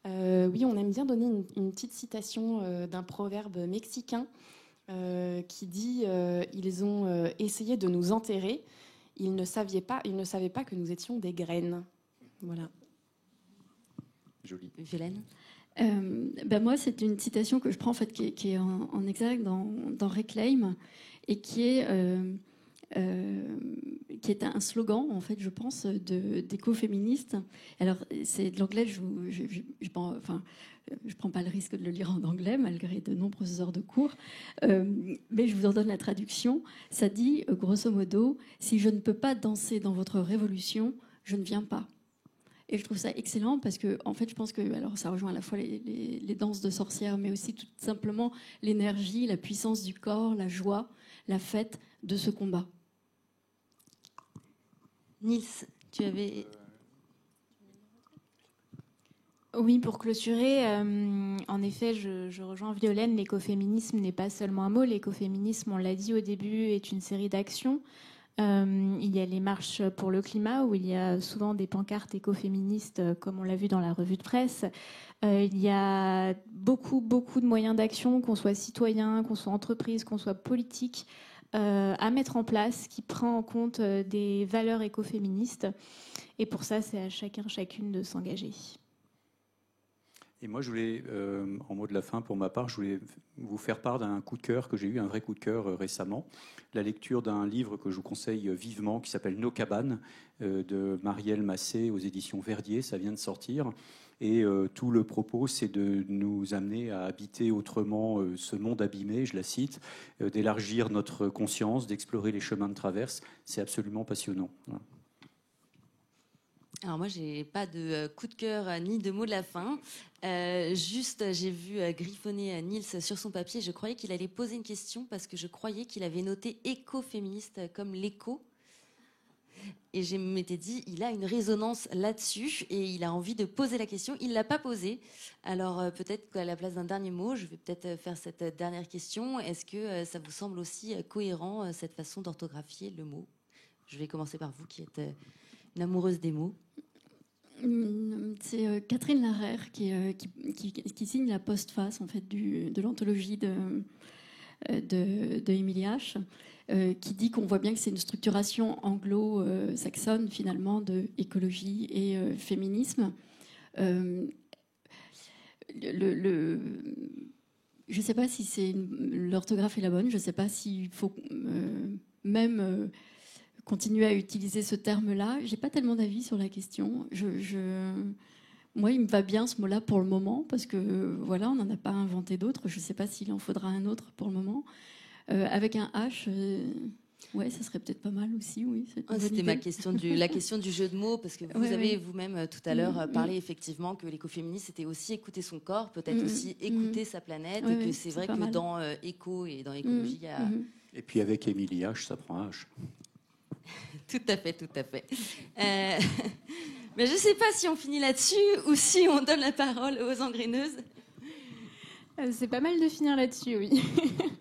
Oui, on aime bien donner une petite citation d'un proverbe mexicain qui dit ils ont essayé de nous enterrer, ils ne savaient pas que nous étions des graines. Voilà. Joli. Violaine. Moi, c'est une citation que je prends en fait, qui est en exergue dans Reclaim et qui est un slogan, en fait, je pense, d'écoféministes. Alors, c'est de l'anglais, je prends pas le risque de le lire en anglais, malgré de nombreuses heures de cours, mais je vous en donne la traduction. Ça dit, grosso modo, si je ne peux pas danser dans votre révolution, je ne viens pas. Et je trouve ça excellent parce que, en fait, je pense que alors, ça rejoint à la fois les danses de sorcières, mais aussi tout simplement l'énergie, la puissance du corps, la joie, la fête de ce combat. Nils, tu avais... Oui, pour clôturer, en effet, je rejoins Violaine, l'écoféminisme n'est pas seulement un mot, l'écoféminisme, on l'a dit au début, est une série d'actions. Il y a les marches pour le climat, où il y a souvent des pancartes écoféministes, comme on l'a vu dans la revue de presse. Il y a beaucoup de moyens d'action, qu'on soit citoyen, qu'on soit entreprise, qu'on soit politique, à mettre en place, qui prend en compte des valeurs écoféministes. Et pour ça, c'est à chacun, chacune de s'engager. Et moi, je voulais, en mot de la fin, pour ma part, je voulais vous faire part d'un coup de cœur que j'ai eu, un vrai coup de cœur récemment. La lecture d'un livre que je vous conseille vivement, qui s'appelle Nos cabanes, de Marielle Massé, aux éditions Verdier. Ça vient de sortir. Et tout le propos, c'est de nous amener à habiter autrement ce monde abîmé, je la cite, d'élargir notre conscience, d'explorer les chemins de traverse. C'est absolument passionnant. Voilà. Alors moi, j'ai pas de coup de cœur ni de mot de la fin. Juste, j'ai vu griffonner Nils sur son papier. Je croyais qu'il allait poser une question parce que je croyais qu'il avait noté écoféministe comme l'écho. Et je m'étais dit, il a une résonance là-dessus et il a envie de poser la question. Il l'a pas posée. Alors peut-être qu'à la place d'un dernier mot, je vais peut-être faire cette dernière question. Est-ce que ça vous semble aussi cohérent, cette façon d'orthographier le mot ? Je vais commencer par vous qui êtes une amoureuse des mots. C'est Catherine Larère qui signe la postface en fait, de l'anthologie de Émilie H, qui dit qu'on voit bien que c'est une structuration anglo-saxonne finalement de écologie et féminisme. Je ne sais pas si l'orthographe est la bonne, je ne sais pas s'il faut même continuer à utiliser ce terme-là. Je n'ai pas tellement d'avis sur la question. Moi, il me va bien ce mot-là pour le moment, parce que voilà, on n'en a pas inventé d'autres. Je ne sais pas s'il en faudra un autre pour le moment. Avec un H, ouais, ça serait peut-être pas mal aussi, oui. C'était la question du jeu de mots, parce que vous avez vous-même tout à l'heure parlé effectivement que l'écoféminisme, c'était aussi écouter son corps, peut-être aussi écouter sa planète, que c'est vrai que dans éco et dans écologie, il y a... Et puis avec Émilie H, ça prend H. Tout à fait. Mais je ne sais pas si on finit là-dessus ou si on donne la parole aux engraineuses. C'est pas mal de finir là-dessus, oui.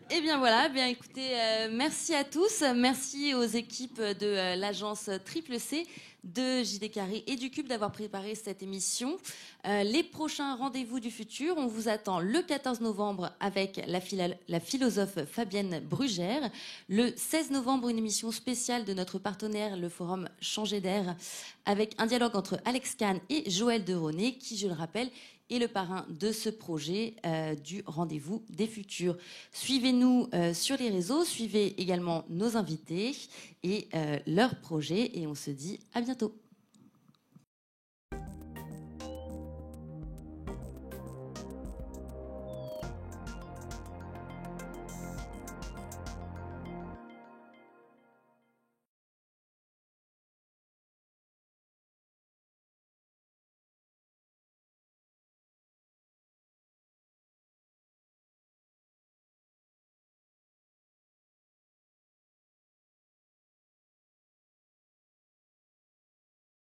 Eh bien voilà, écoutez, merci à tous. Merci aux équipes de l'agence Triple C, de JD Carré et du Cube d'avoir préparé cette émission. Les prochains rendez-vous du futur, on vous attend le 14 novembre avec la philosophe Fabienne Brugère. Le 16 novembre, une émission spéciale de notre partenaire, le forum Changer d'air, avec un dialogue entre Alex Kahn et Joël Deroné, qui, je le rappelle, est le parrain de ce projet du Rendez-vous des Futurs. Suivez-nous sur les réseaux, suivez également nos invités et leurs projets, et on se dit à bientôt.